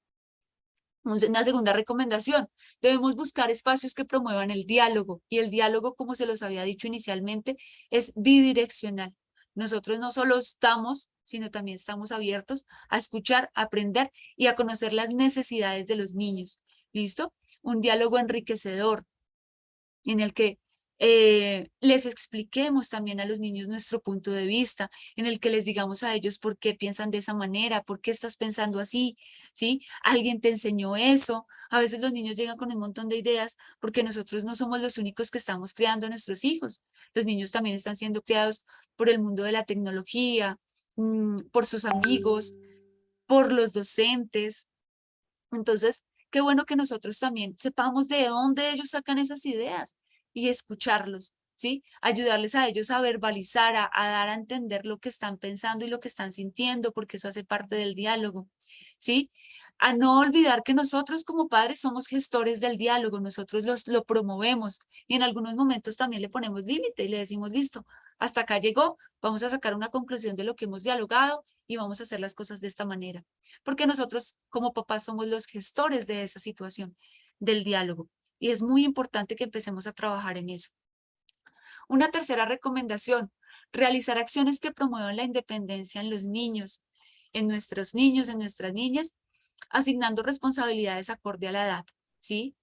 Una segunda recomendación, debemos buscar espacios que promuevan el diálogo, y el diálogo, como se los había dicho inicialmente, es bidireccional. Nosotros no solo estamos, sino también estamos abiertos a escuchar, a aprender y a conocer las necesidades de los niños. ¿Listo? Un diálogo enriquecedor en el que les expliquemos también a los niños nuestro punto de vista, en el que les digamos a ellos por qué piensan de esa manera, por qué estás pensando así, ¿sí? Alguien te enseñó eso. A veces los niños llegan con un montón de ideas porque nosotros no somos los únicos que estamos criando a nuestros hijos. Los niños también están siendo criados por el mundo de la tecnología, por sus amigos, por los docentes. Entonces, qué bueno que nosotros también sepamos de dónde ellos sacan esas ideas y escucharlos, ¿sí? Ayudarles a ellos a verbalizar, a dar a entender lo que están pensando y lo que están sintiendo, porque eso hace parte del diálogo, ¿sí? A no olvidar que nosotros como padres somos gestores del diálogo, nosotros lo promovemos y en algunos momentos también le ponemos límite y le decimos, listo, hasta acá llegó, vamos a sacar una conclusión de lo que hemos dialogado y vamos a hacer las cosas de esta manera, porque nosotros como papás somos los gestores de esa situación, del diálogo, y es muy importante que empecemos a trabajar en eso. Una tercera recomendación, realizar acciones que promuevan la independencia en los niños, en nuestros niños, en nuestras niñas, asignando responsabilidades acorde a la edad, ¿sí?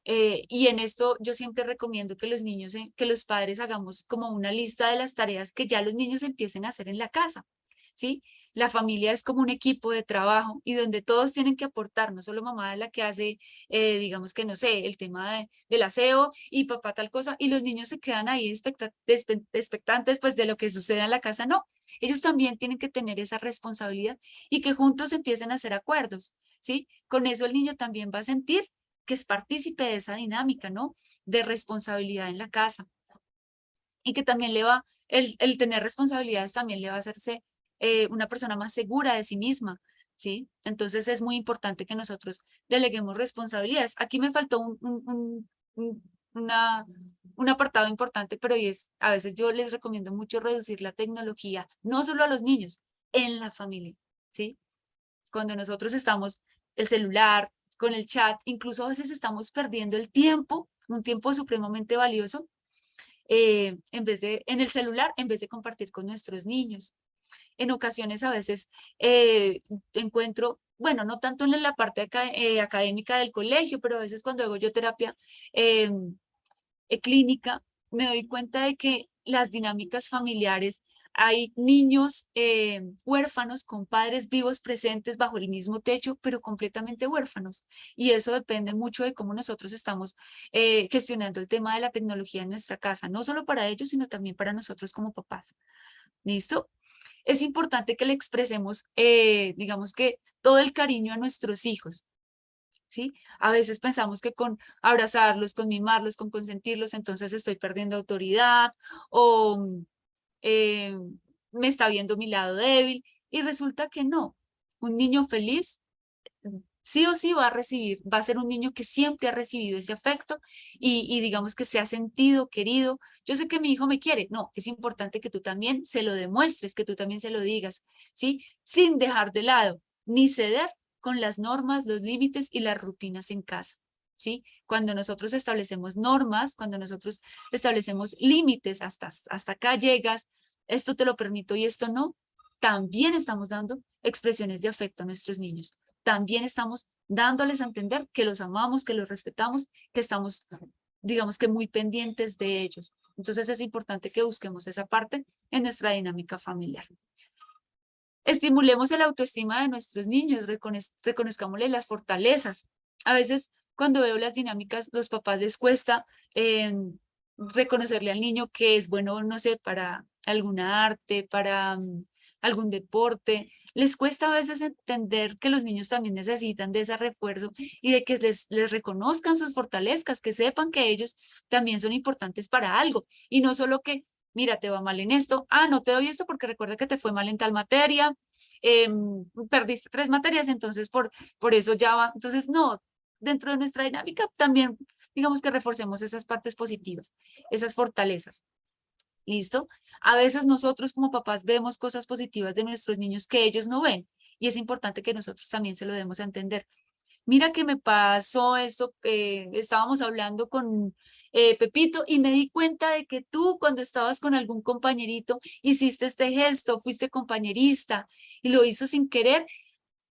Y en esto yo siempre recomiendo que los niños, que los padres hagamos como una lista de las tareas que ya los niños empiecen a hacer en la casa, ¿sí? La familia es como un equipo de trabajo y donde todos tienen que aportar, no solo mamá es la que hace, digamos que no sé, el tema del aseo y papá tal cosa, y los niños se quedan ahí expectantes pues de lo que suceda en la casa, no. Ellos también tienen que tener esa responsabilidad y que juntos empiecen a hacer acuerdos, ¿sí? Con eso el niño también va a sentir que es partícipe de esa dinámica, ¿no? De responsabilidad en la casa. Y que también el tener responsabilidades también le va a hacerse una persona más segura de sí misma, ¿sí? Entonces es muy importante que nosotros deleguemos responsabilidades. Aquí me faltó un- una, un apartado importante, pero a veces yo les recomiendo mucho reducir la tecnología, no solo a los niños, en la familia, ¿sí? Cuando nosotros estamos el celular, con el chat, incluso a veces estamos perdiendo el tiempo, un tiempo supremamente valioso, en el celular, en vez de compartir con nuestros niños. En ocasiones a veces encuentro, bueno, no tanto en la parte académica del colegio, pero a veces cuando hago yo terapia eh, clínica, me doy cuenta de que las dinámicas familiares, hay niños huérfanos con padres vivos presentes bajo el mismo techo, pero completamente huérfanos. Y eso depende mucho de cómo nosotros estamos gestionando el tema de la tecnología en nuestra casa, no solo para ellos, sino también para nosotros como papás. ¿Listo? Es importante que le expresemos, digamos que, todo el cariño a nuestros hijos. ¿Sí? A veces pensamos que con abrazarlos, con mimarlos, con consentirlos, entonces estoy perdiendo autoridad o eh, me está viendo mi lado débil y resulta que no. Un niño feliz sí o sí va a recibir, va a ser un niño que siempre ha recibido ese afecto y digamos que se ha sentido querido. Yo sé que mi hijo me quiere, no, es importante que tú también se lo demuestres, que tú también se lo digas, ¿sí? Sin dejar de lado ni ceder con las normas, los límites y las rutinas en casa, ¿sí? Cuando nosotros establecemos normas, cuando nosotros establecemos límites, hasta acá llegas, esto te lo permito y esto no, también estamos dando expresiones de afecto a nuestros niños, también estamos dándoles a entender que los amamos, que los respetamos, que estamos, digamos que muy pendientes de ellos. Entonces es importante que busquemos esa parte en nuestra dinámica familiar. Estimulemos el autoestima de nuestros niños, reconozcámosle las fortalezas. A veces cuando veo las dinámicas, los papás les cuesta reconocerle al niño que es bueno, no sé, para alguna arte, para algún deporte. Les cuesta a veces entender que los niños también necesitan de ese refuerzo y de que les reconozcan sus fortalezas, que sepan que ellos también son importantes para algo y no solo que mira, te va mal en esto, no te doy esto porque recuerda que te fue mal en tal materia, perdiste 3 materias, entonces por eso ya va. Entonces, no, dentro de nuestra dinámica también, digamos que reforcemos esas partes positivas, esas fortalezas. ¿Listo? A veces nosotros como papás vemos cosas positivas de nuestros niños que ellos no ven y es importante que nosotros también se lo demos a entender. Mira que me pasó esto, estábamos hablando con Pepito y me di cuenta de que tú cuando estabas con algún compañerito hiciste este gesto, fuiste compañerista y lo hizo sin querer.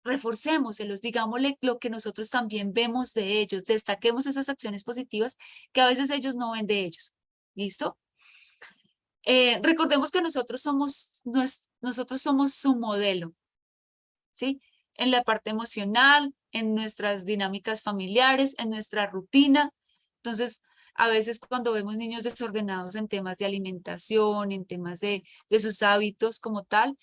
Reforcémoselos, digámosle lo que nosotros también vemos de ellos, destaquemos esas acciones positivas que a veces ellos no ven de ellos. ¿Listo? Recordemos que nosotros somos su modelo, ¿sí? En la parte emocional, en nuestras dinámicas familiares, en nuestra rutina. Entonces, a veces cuando vemos niños desordenados en temas de alimentación, en temas de sus hábitos como tal,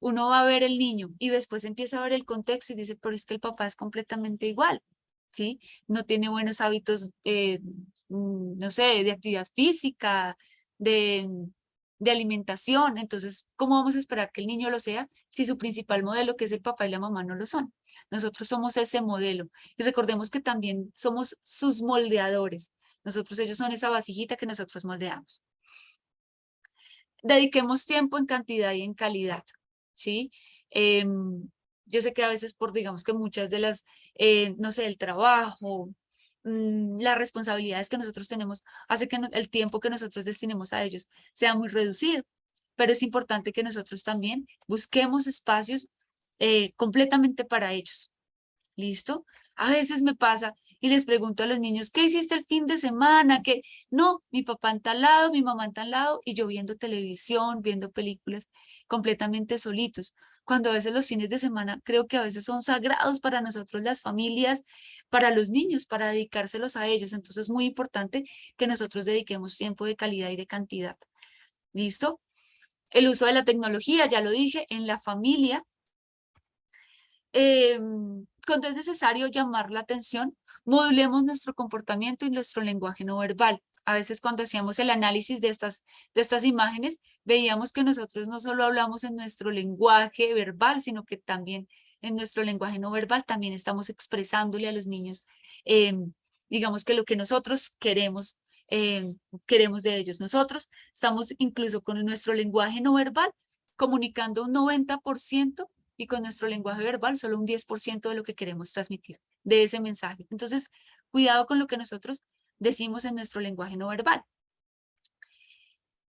uno va a ver el niño y después empieza a ver el contexto y dice, pero es que el papá es completamente igual, ¿sí? No tiene buenos hábitos, no sé, de actividad física, de, de alimentación. Entonces, ¿cómo vamos a esperar que el niño lo sea si su principal modelo, que es el papá y la mamá, no lo son? Nosotros somos ese modelo y recordemos que también somos sus moldeadores. Ellos son esa vasijita que nosotros moldeamos. Dediquemos tiempo en cantidad y en calidad, ¿sí? Yo sé que a veces digamos que muchas de las, no sé, el trabajo, las responsabilidades que nosotros tenemos, hace que el tiempo que nosotros destinemos a ellos sea muy reducido, pero es importante que nosotros también busquemos espacios completamente para ellos. ¿Listo? A veces me pasa y les pregunto a los niños, ¿qué hiciste el fin de semana? ¿Qué? No, mi papá en tal lado, mi mamá en tal lado, y yo viendo televisión, viendo películas, completamente solitos. Cuando a veces los fines de semana creo que a veces son sagrados para nosotros las familias, para los niños, para dedicárselos a ellos. Entonces es muy importante que nosotros dediquemos tiempo de calidad y de cantidad. ¿Listo? El uso de la tecnología, ya lo dije, en la familia. Cuando es necesario llamar la atención, modulemos nuestro comportamiento y nuestro lenguaje no verbal. A veces cuando hacíamos el análisis de estas imágenes, veíamos que nosotros no solo hablamos en nuestro lenguaje verbal, sino que también en nuestro lenguaje no verbal también estamos expresándole a los niños, digamos que lo que nosotros queremos de ellos. Nosotros estamos incluso con nuestro lenguaje no verbal comunicando un 90% y con nuestro lenguaje verbal solo un 10% de lo que queremos transmitir de ese mensaje. Entonces, cuidado con lo que nosotros decimos en nuestro lenguaje no verbal.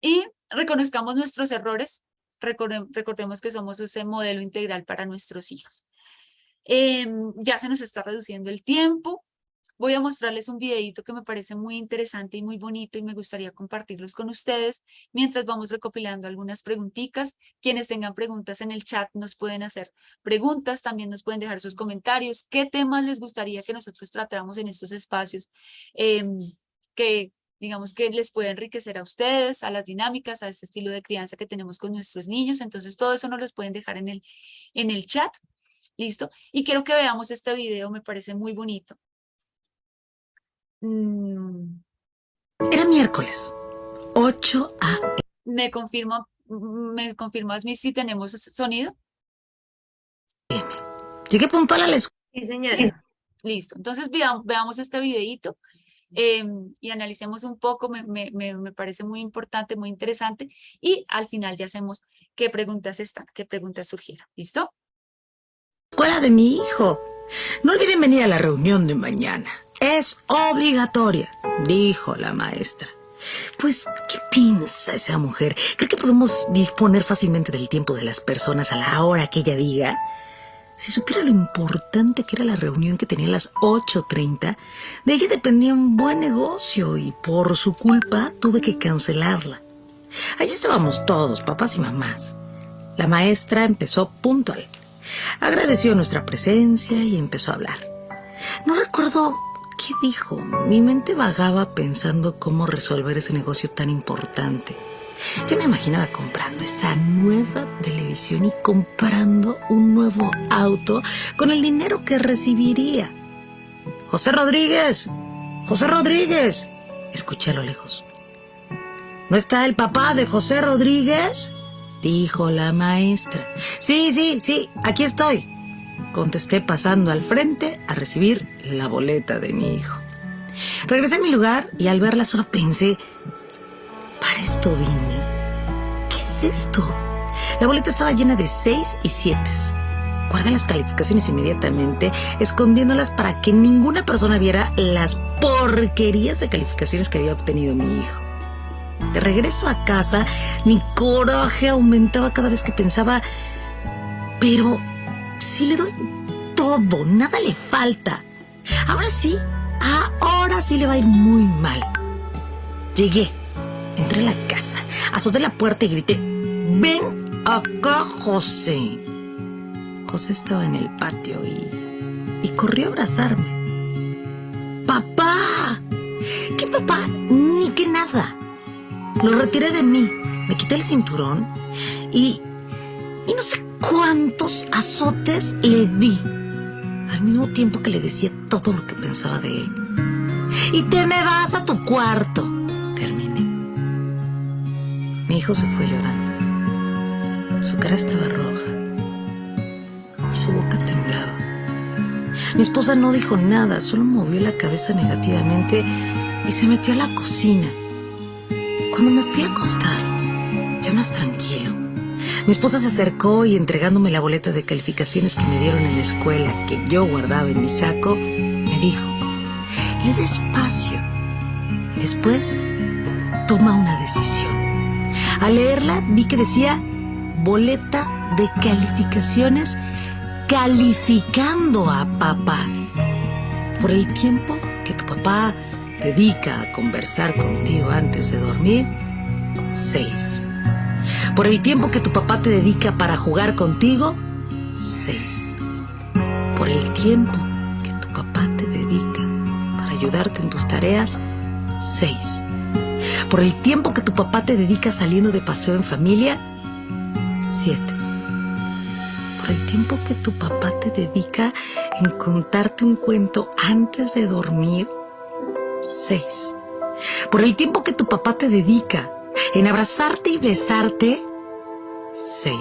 Y reconozcamos nuestros errores. Recordemos que somos ese modelo integral para nuestros hijos. Ya se nos está reduciendo el tiempo. Voy a mostrarles un videito que me parece muy interesante y muy bonito y me gustaría compartirlos con ustedes mientras vamos recopilando algunas preguntitas. Quienes tengan preguntas en el chat nos pueden hacer preguntas, también nos pueden dejar sus comentarios. ¿Qué temas les gustaría que nosotros tratáramos en estos espacios que digamos que les puede enriquecer a ustedes, a las dinámicas, a este estilo de crianza que tenemos con nuestros niños? Entonces todo eso nos los pueden dejar en el chat. ¿Listo? Y quiero que veamos este video, me parece muy bonito. Era miércoles, 8 a.m. ¿Me confirmas si tenemos sonido? Llegué puntual a la escuela. Sí, señora. Listo. Entonces veamos este videito y analicemos un poco. Me parece muy importante, muy interesante. Y al final ya hacemos qué preguntas surgieron. ¿Listo? Escuela de mi hijo. No olviden venir a la reunión de mañana. Es obligatoria, dijo la maestra. Pues, ¿qué piensa esa mujer? ¿Cree que podemos disponer fácilmente del tiempo de las personas a la hora que ella diga? Si supiera lo importante que era la reunión que tenía a las 8:30, de ella dependía un buen negocio y por su culpa tuve que cancelarla. Allí estábamos todos, papás y mamás. La maestra empezó puntual. Agradeció nuestra presencia y empezó a hablar. No recuerdo qué dijo. Mi mente vagaba pensando cómo resolver ese negocio tan importante. Ya me imaginaba comprando esa nueva televisión y comprando un nuevo auto con el dinero que recibiría. ¡José Rodríguez! ¡José Rodríguez! Escuché a lo lejos. ¿No está el papá de José Rodríguez?, dijo la maestra. Sí, aquí estoy, contesté pasando al frente a recibir la boleta de mi hijo. Regresé a mi lugar y al verla solo pensé, para esto vine. ¿Qué es esto? La boleta estaba llena de 6 y 7. Guardé las calificaciones inmediatamente, escondiéndolas para que ninguna persona viera las porquerías de calificaciones que había obtenido mi hijo. De regreso a casa, mi coraje aumentaba cada vez que pensaba, pero si le doy todo, nada le falta. Ahora sí le va a ir muy mal. Llegué, entré a la casa, azoté la puerta y grité, ¡ven acá, José! José estaba en el patio y corrió a abrazarme. ¡Papá! ¿Qué papá? Ni que nada. Lo retiré de mí, me quité el cinturón y no sé cuántos azotes le di, al mismo tiempo que le decía todo lo que pensaba de él. Y te me vas a tu cuarto, terminé. Mi hijo se fue llorando. Su cara estaba roja y su boca temblaba. Mi esposa no dijo nada, solo movió la cabeza negativamente y se metió a la cocina. Cuando me fui a acostar, ya más tranquilo, mi esposa se acercó y, entregándome la boleta de calificaciones que me dieron en la escuela, que yo guardaba en mi saco, me dijo: lee despacio y después toma una decisión. Al leerla vi que decía boleta de calificaciones calificando a papá. Por el tiempo que tu papá dedica a conversar contigo antes de dormir, 6. Por el tiempo que tu papá te dedica para jugar contigo, 6. Por el tiempo que tu papá te dedica para ayudarte en tus tareas, 6. Por el tiempo que tu papá te dedica saliendo de paseo en familia, 7. Por el tiempo que tu papá te dedica en contarte un cuento antes de dormir, 6. Por el tiempo que tu papá te dedica en abrazarte y besarte, 6.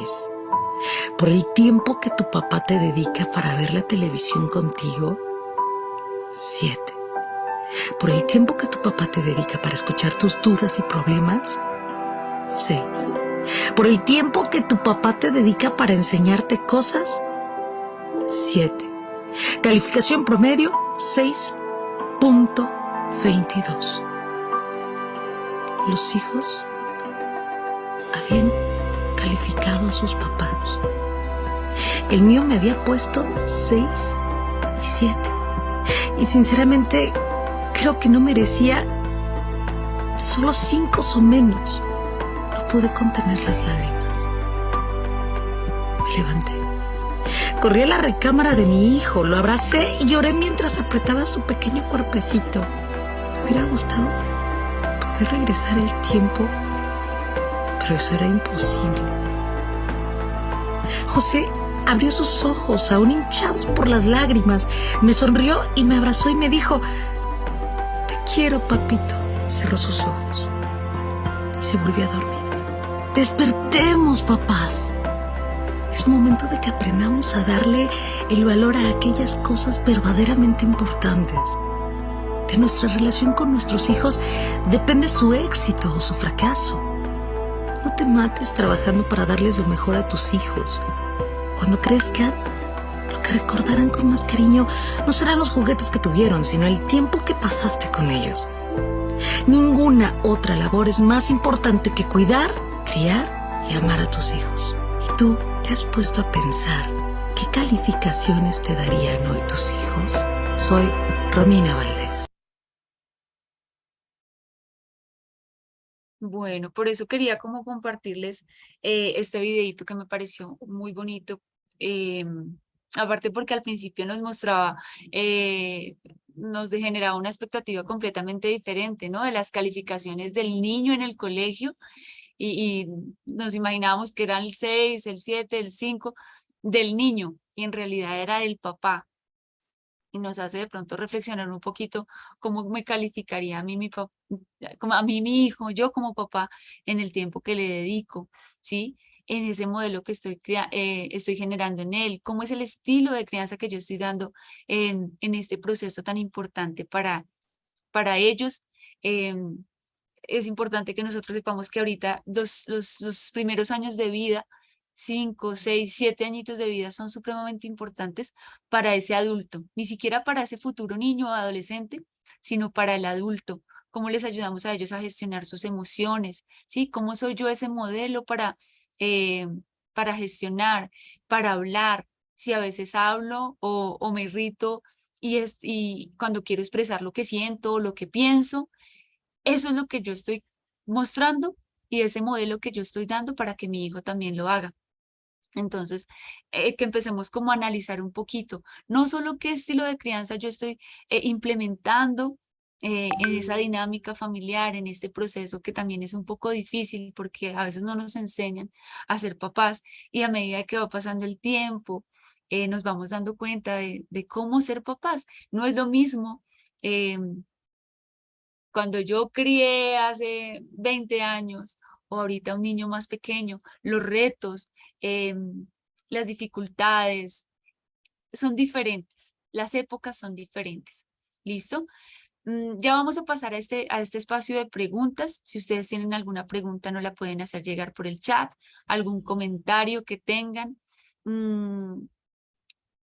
Por el tiempo que tu papá te dedica para ver la televisión contigo, 7. Por el tiempo que tu papá te dedica para escuchar tus dudas y problemas, 6. Por el tiempo que tu papá te dedica para enseñarte cosas, 7. Calificación promedio, 6.22. Los hijos habían calificado a sus papás. El mío me había puesto 6 y 7. Y sinceramente creo que no merecía solo 5 o menos. No pude contener las lágrimas. Me levanté. Corrí a la recámara de mi hijo, lo abracé y lloré mientras apretaba su pequeño cuerpecito. Me hubiera gustado poder regresar el tiempo, pero eso era imposible. José abrió sus ojos, aún hinchados por las lágrimas, me sonrió y me abrazó y me dijo: te quiero, papito. Cerró sus ojos y se volvió a dormir. Despertemos, papás. Es momento de que aprendamos a darle el valor a aquellas cosas verdaderamente importantes. De nuestra relación con nuestros hijos depende su éxito o su fracaso. No te mates trabajando para darles lo mejor a tus hijos. Cuando crezcan, lo que recordarán con más cariño no serán los juguetes que tuvieron, sino el tiempo que pasaste con ellos. Ninguna otra labor es más importante que cuidar, criar y amar a tus hijos. ¿Y tú te has puesto a pensar qué calificaciones te darían hoy tus hijos? Soy Romina Valdés. Bueno, por eso quería como compartirles este videito que me pareció muy bonito. Aparte porque al principio nos mostraba, nos generaba una expectativa completamente diferente, ¿no? De las calificaciones del niño en el colegio y nos imaginábamos que eran el 6, el 7, el 5 del niño y en realidad era del papá. Y nos hace de pronto reflexionar un poquito cómo me calificaría a mí como a mí mi hijo, yo como papá, en el tiempo que le dedico, ¿sí? En ese modelo que estoy generando en él, cómo es el estilo de crianza que yo estoy dando en este proceso tan importante para ellos. Es importante que nosotros sepamos que ahorita los primeros años de vida, 5, 6, 7 añitos de vida son supremamente importantes para ese adulto, ni siquiera para ese futuro niño o adolescente, sino para el adulto. ¿Cómo les ayudamos a ellos a gestionar sus emociones? ¿Sí? ¿Cómo soy yo ese modelo eh, para gestionar, para hablar? Si a veces hablo o me irrito y cuando quiero expresar lo que siento o lo que pienso, eso es lo que yo estoy mostrando y ese modelo que yo estoy dando para que mi hijo también lo haga. Entonces, que empecemos como a analizar un poquito, no solo qué estilo de crianza yo estoy implementando, en esa dinámica familiar, en este proceso que también es un poco difícil porque a veces no nos enseñan a ser papás y a medida que va pasando el tiempo, nos vamos dando cuenta de cómo ser papás. No es lo mismo cuando yo crié hace 20 años o ahorita un niño más pequeño, los retos, las dificultades son diferentes, las épocas son diferentes. ¿Listo? Ya vamos a pasar a este espacio de preguntas. Si ustedes tienen alguna pregunta, nos la pueden hacer llegar por el chat, algún comentario que tengan.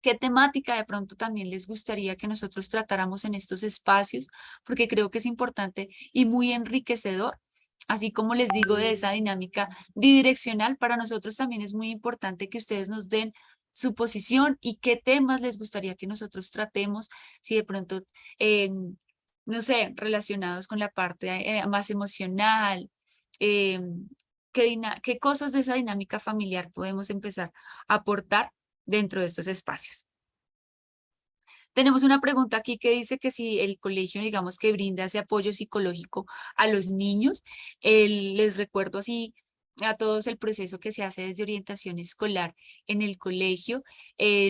¿Qué temática de pronto también les gustaría que nosotros tratáramos en estos espacios? Porque creo que es importante y muy enriquecedor. Así como les digo de esa dinámica bidireccional, para nosotros también es muy importante que ustedes nos den su posición y qué temas les gustaría que nosotros tratemos, si de pronto, no sé, relacionados con la parte más emocional, eh, qué cosas de esa dinámica familiar podemos empezar a aportar dentro de estos espacios. Tenemos una pregunta aquí que dice que si el colegio, digamos, que brinda ese apoyo psicológico a los niños, les recuerdo así a todos el proceso que se hace desde orientación escolar en el colegio.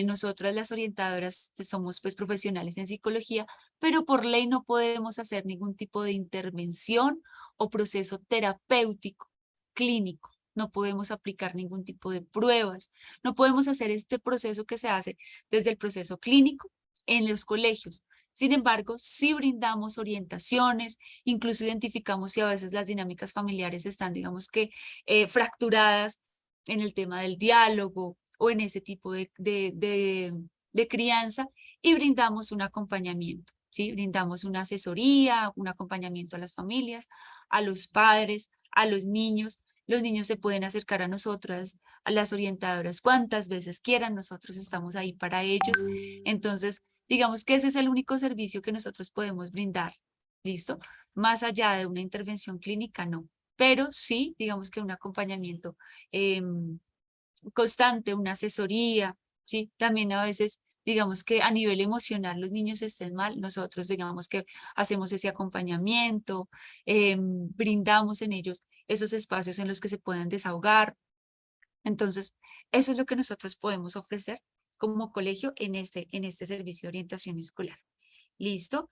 Nosotras las orientadoras somos pues profesionales en psicología, pero por ley no podemos hacer ningún tipo de intervención o proceso terapéutico clínico. No podemos aplicar ningún tipo de pruebas. No podemos hacer este proceso que se hace desde el proceso clínico en los colegios. Sin embargo, sí brindamos orientaciones, incluso identificamos si a veces las dinámicas familiares están, digamos que, fracturadas en el tema del diálogo o en ese tipo de crianza y brindamos un acompañamiento, ¿sí? Brindamos una asesoría, un acompañamiento a las familias, a los padres, a los niños. Los niños se pueden acercar a nosotras, a las orientadoras, cuantas veces quieran, nosotros estamos ahí para ellos. Entonces, digamos que ese es el único servicio que nosotros podemos brindar, ¿listo? Más allá de una intervención clínica, no. Pero sí, digamos que un acompañamiento constante, una asesoría, ¿sí? También a veces, digamos que a nivel emocional los niños estén mal, nosotros digamos que hacemos ese acompañamiento, brindamos en ellos esos espacios en los que se puedan desahogar. Entonces, eso es lo que nosotros podemos ofrecer como colegio en este servicio de orientación escolar. ¿Listo?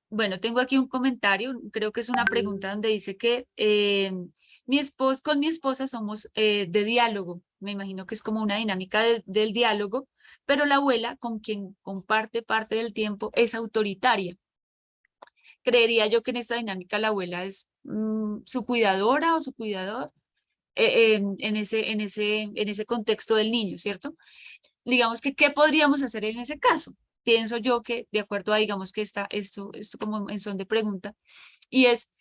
Bueno, tengo aquí un comentario, creo que es una pregunta donde dice que con mi esposa somos de diálogo, me imagino que es como una dinámica del diálogo, pero la abuela con quien comparte parte del tiempo es autoritaria. Creería yo que en esta dinámica la abuela es su cuidadora o su cuidador en ese contexto del niño, ¿cierto? Digamos que, ¿qué podríamos hacer en ese caso? Pienso yo que, de acuerdo a, digamos que esto como en son de pregunta, y es,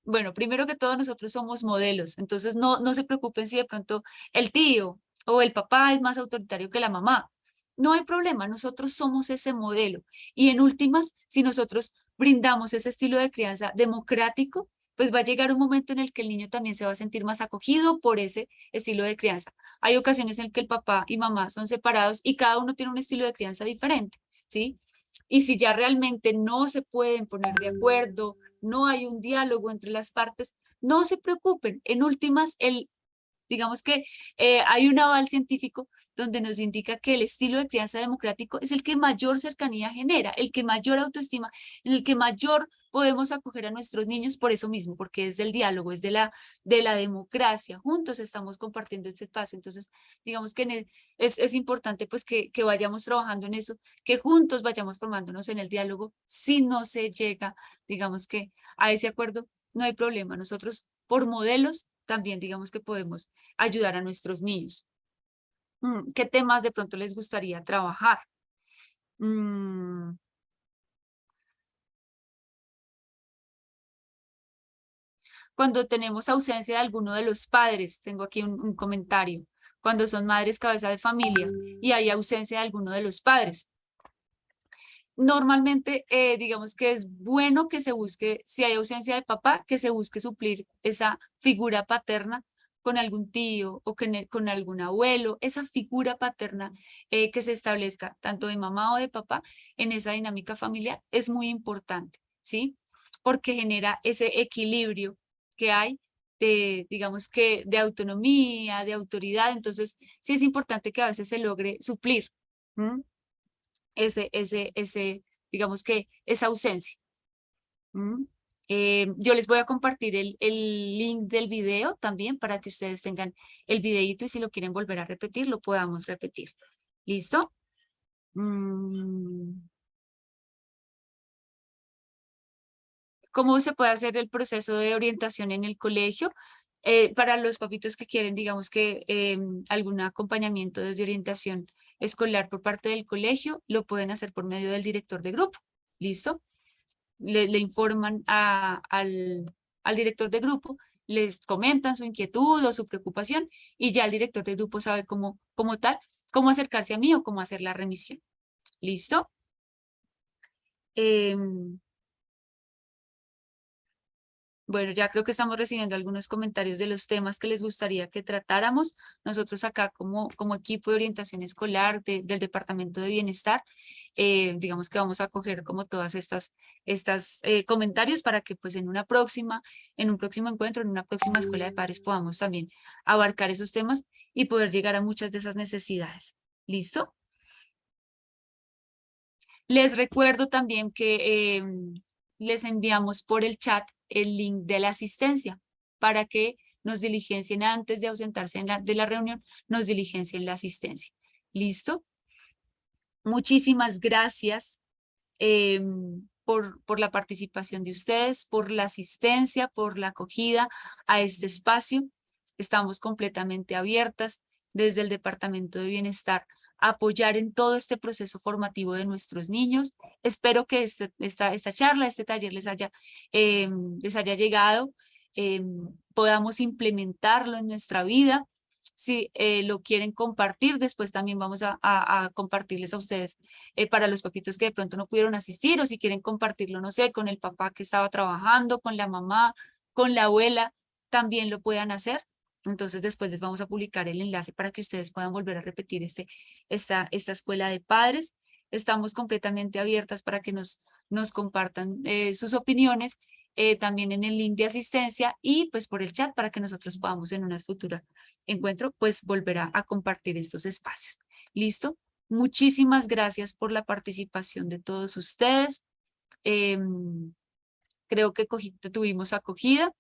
bueno, primero que todo nosotros somos modelos, entonces no se preocupen si de pronto el tío o el papá es más autoritario que la mamá. No hay problema, nosotros somos ese modelo. Y en últimas, si nosotros brindamos ese estilo de crianza democrático, pues va a llegar un momento en el que el niño también se va a sentir más acogido por ese estilo de crianza. Hay ocasiones en que el papá y mamá son separados y cada uno tiene un estilo de crianza diferente, ¿sí? Y si ya realmente no se pueden poner de acuerdo, no hay un diálogo entre las partes, no se preocupen. En últimas, digamos que hay un aval científico donde nos indica que el estilo de crianza democrático es el que mayor cercanía genera, el que mayor autoestima, en el que mayor podemos acoger a nuestros niños por eso mismo, porque es del diálogo, es de la democracia. Juntos estamos compartiendo este espacio. Entonces, digamos que es importante pues que vayamos trabajando en eso, que juntos vayamos formándonos en el diálogo. Si no se llega, digamos que a ese acuerdo, no hay problema. Nosotros por modelos también digamos que podemos ayudar a nuestros niños. ¿Qué temas de pronto les gustaría trabajar? Cuando tenemos ausencia de alguno de los padres, tengo aquí un comentario, cuando son madres cabeza de familia y hay ausencia de alguno de los padres. Normalmente, digamos que es bueno que se busque, si hay ausencia de papá, que se busque suplir esa figura paterna con algún tío o con algún abuelo, esa figura paterna que se establezca, tanto de mamá o de papá, en esa dinámica familiar, es muy importante, ¿sí? Porque genera ese equilibrio que hay de, digamos que, de autonomía, de autoridad. Entonces, sí es importante que a veces se logre suplir digamos que, esa ausencia. Yo les voy a compartir el link del video también para que ustedes tengan el videito y si lo quieren volver a repetir, lo podamos repetir. ¿Listo? ¿Cómo se puede hacer el proceso de orientación en el colegio? Para los papitos que quieren, digamos que algún acompañamiento desde orientación escolar por parte del colegio, lo pueden hacer por medio del director de grupo. ¿Listo? Le informan al director de grupo, les comentan su inquietud o su preocupación y ya el director de grupo sabe cómo tal, cómo acercarse a mí o cómo hacer la remisión. ¿Listo? Bueno, ya creo que estamos recibiendo algunos comentarios de los temas que les gustaría que tratáramos. Nosotros acá como equipo de orientación escolar del Departamento de Bienestar, digamos que vamos a coger como todas estas comentarios para que pues en un próximo encuentro, en una próxima escuela de padres podamos también abarcar esos temas y poder llegar a muchas de esas necesidades. ¿Listo? Les recuerdo también que les enviamos por el chat el link de la asistencia para que nos diligencien antes de ausentarse de la reunión, nos diligencien la asistencia. ¿Listo? Muchísimas gracias por la participación de ustedes, por la asistencia, por la acogida a este espacio. Estamos completamente abiertas desde el Departamento de Bienestar a apoyar en todo este proceso formativo de nuestros niños. Espero que esta charla, este taller les haya llegado, podamos implementarlo en nuestra vida. Si lo quieren compartir, después también vamos a compartirles a ustedes para los papitos que de pronto no pudieron asistir o si quieren compartirlo, no sé, con el papá que estaba trabajando, con la mamá, con la abuela, también lo puedan hacer. Entonces después les vamos a publicar el enlace para que ustedes puedan volver a repetir esta escuela de padres. Estamos completamente abiertas para que nos compartan sus opiniones también en el link de asistencia y pues por el chat para que nosotros podamos en una futura encuentro pues volver a compartir estos espacios. ¿Listo? Muchísimas gracias por la participación de todos ustedes. Creo que tuvimos acogida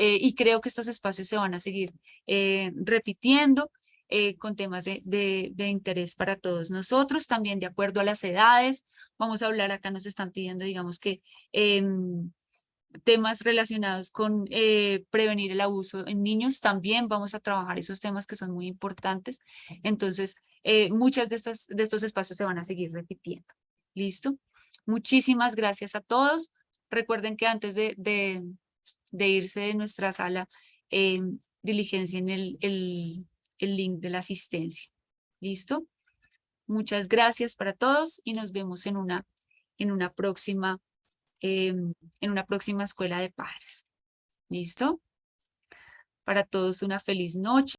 y creo que estos espacios se van a seguir repitiendo con temas de interés para todos nosotros, también de acuerdo a las edades. Vamos a hablar, acá nos están pidiendo, digamos que temas relacionados con prevenir el abuso en niños, también vamos a trabajar esos temas que son muy importantes. Entonces, muchas de estos espacios se van a seguir repitiendo. ¿Listo? Muchísimas gracias a todos. Recuerden que antes de irse de nuestra sala, diligencien el link de la asistencia. ¿Listo? Muchas gracias para todos y nos vemos en una próxima escuela de padres. ¿Listo? Para todos una feliz noche.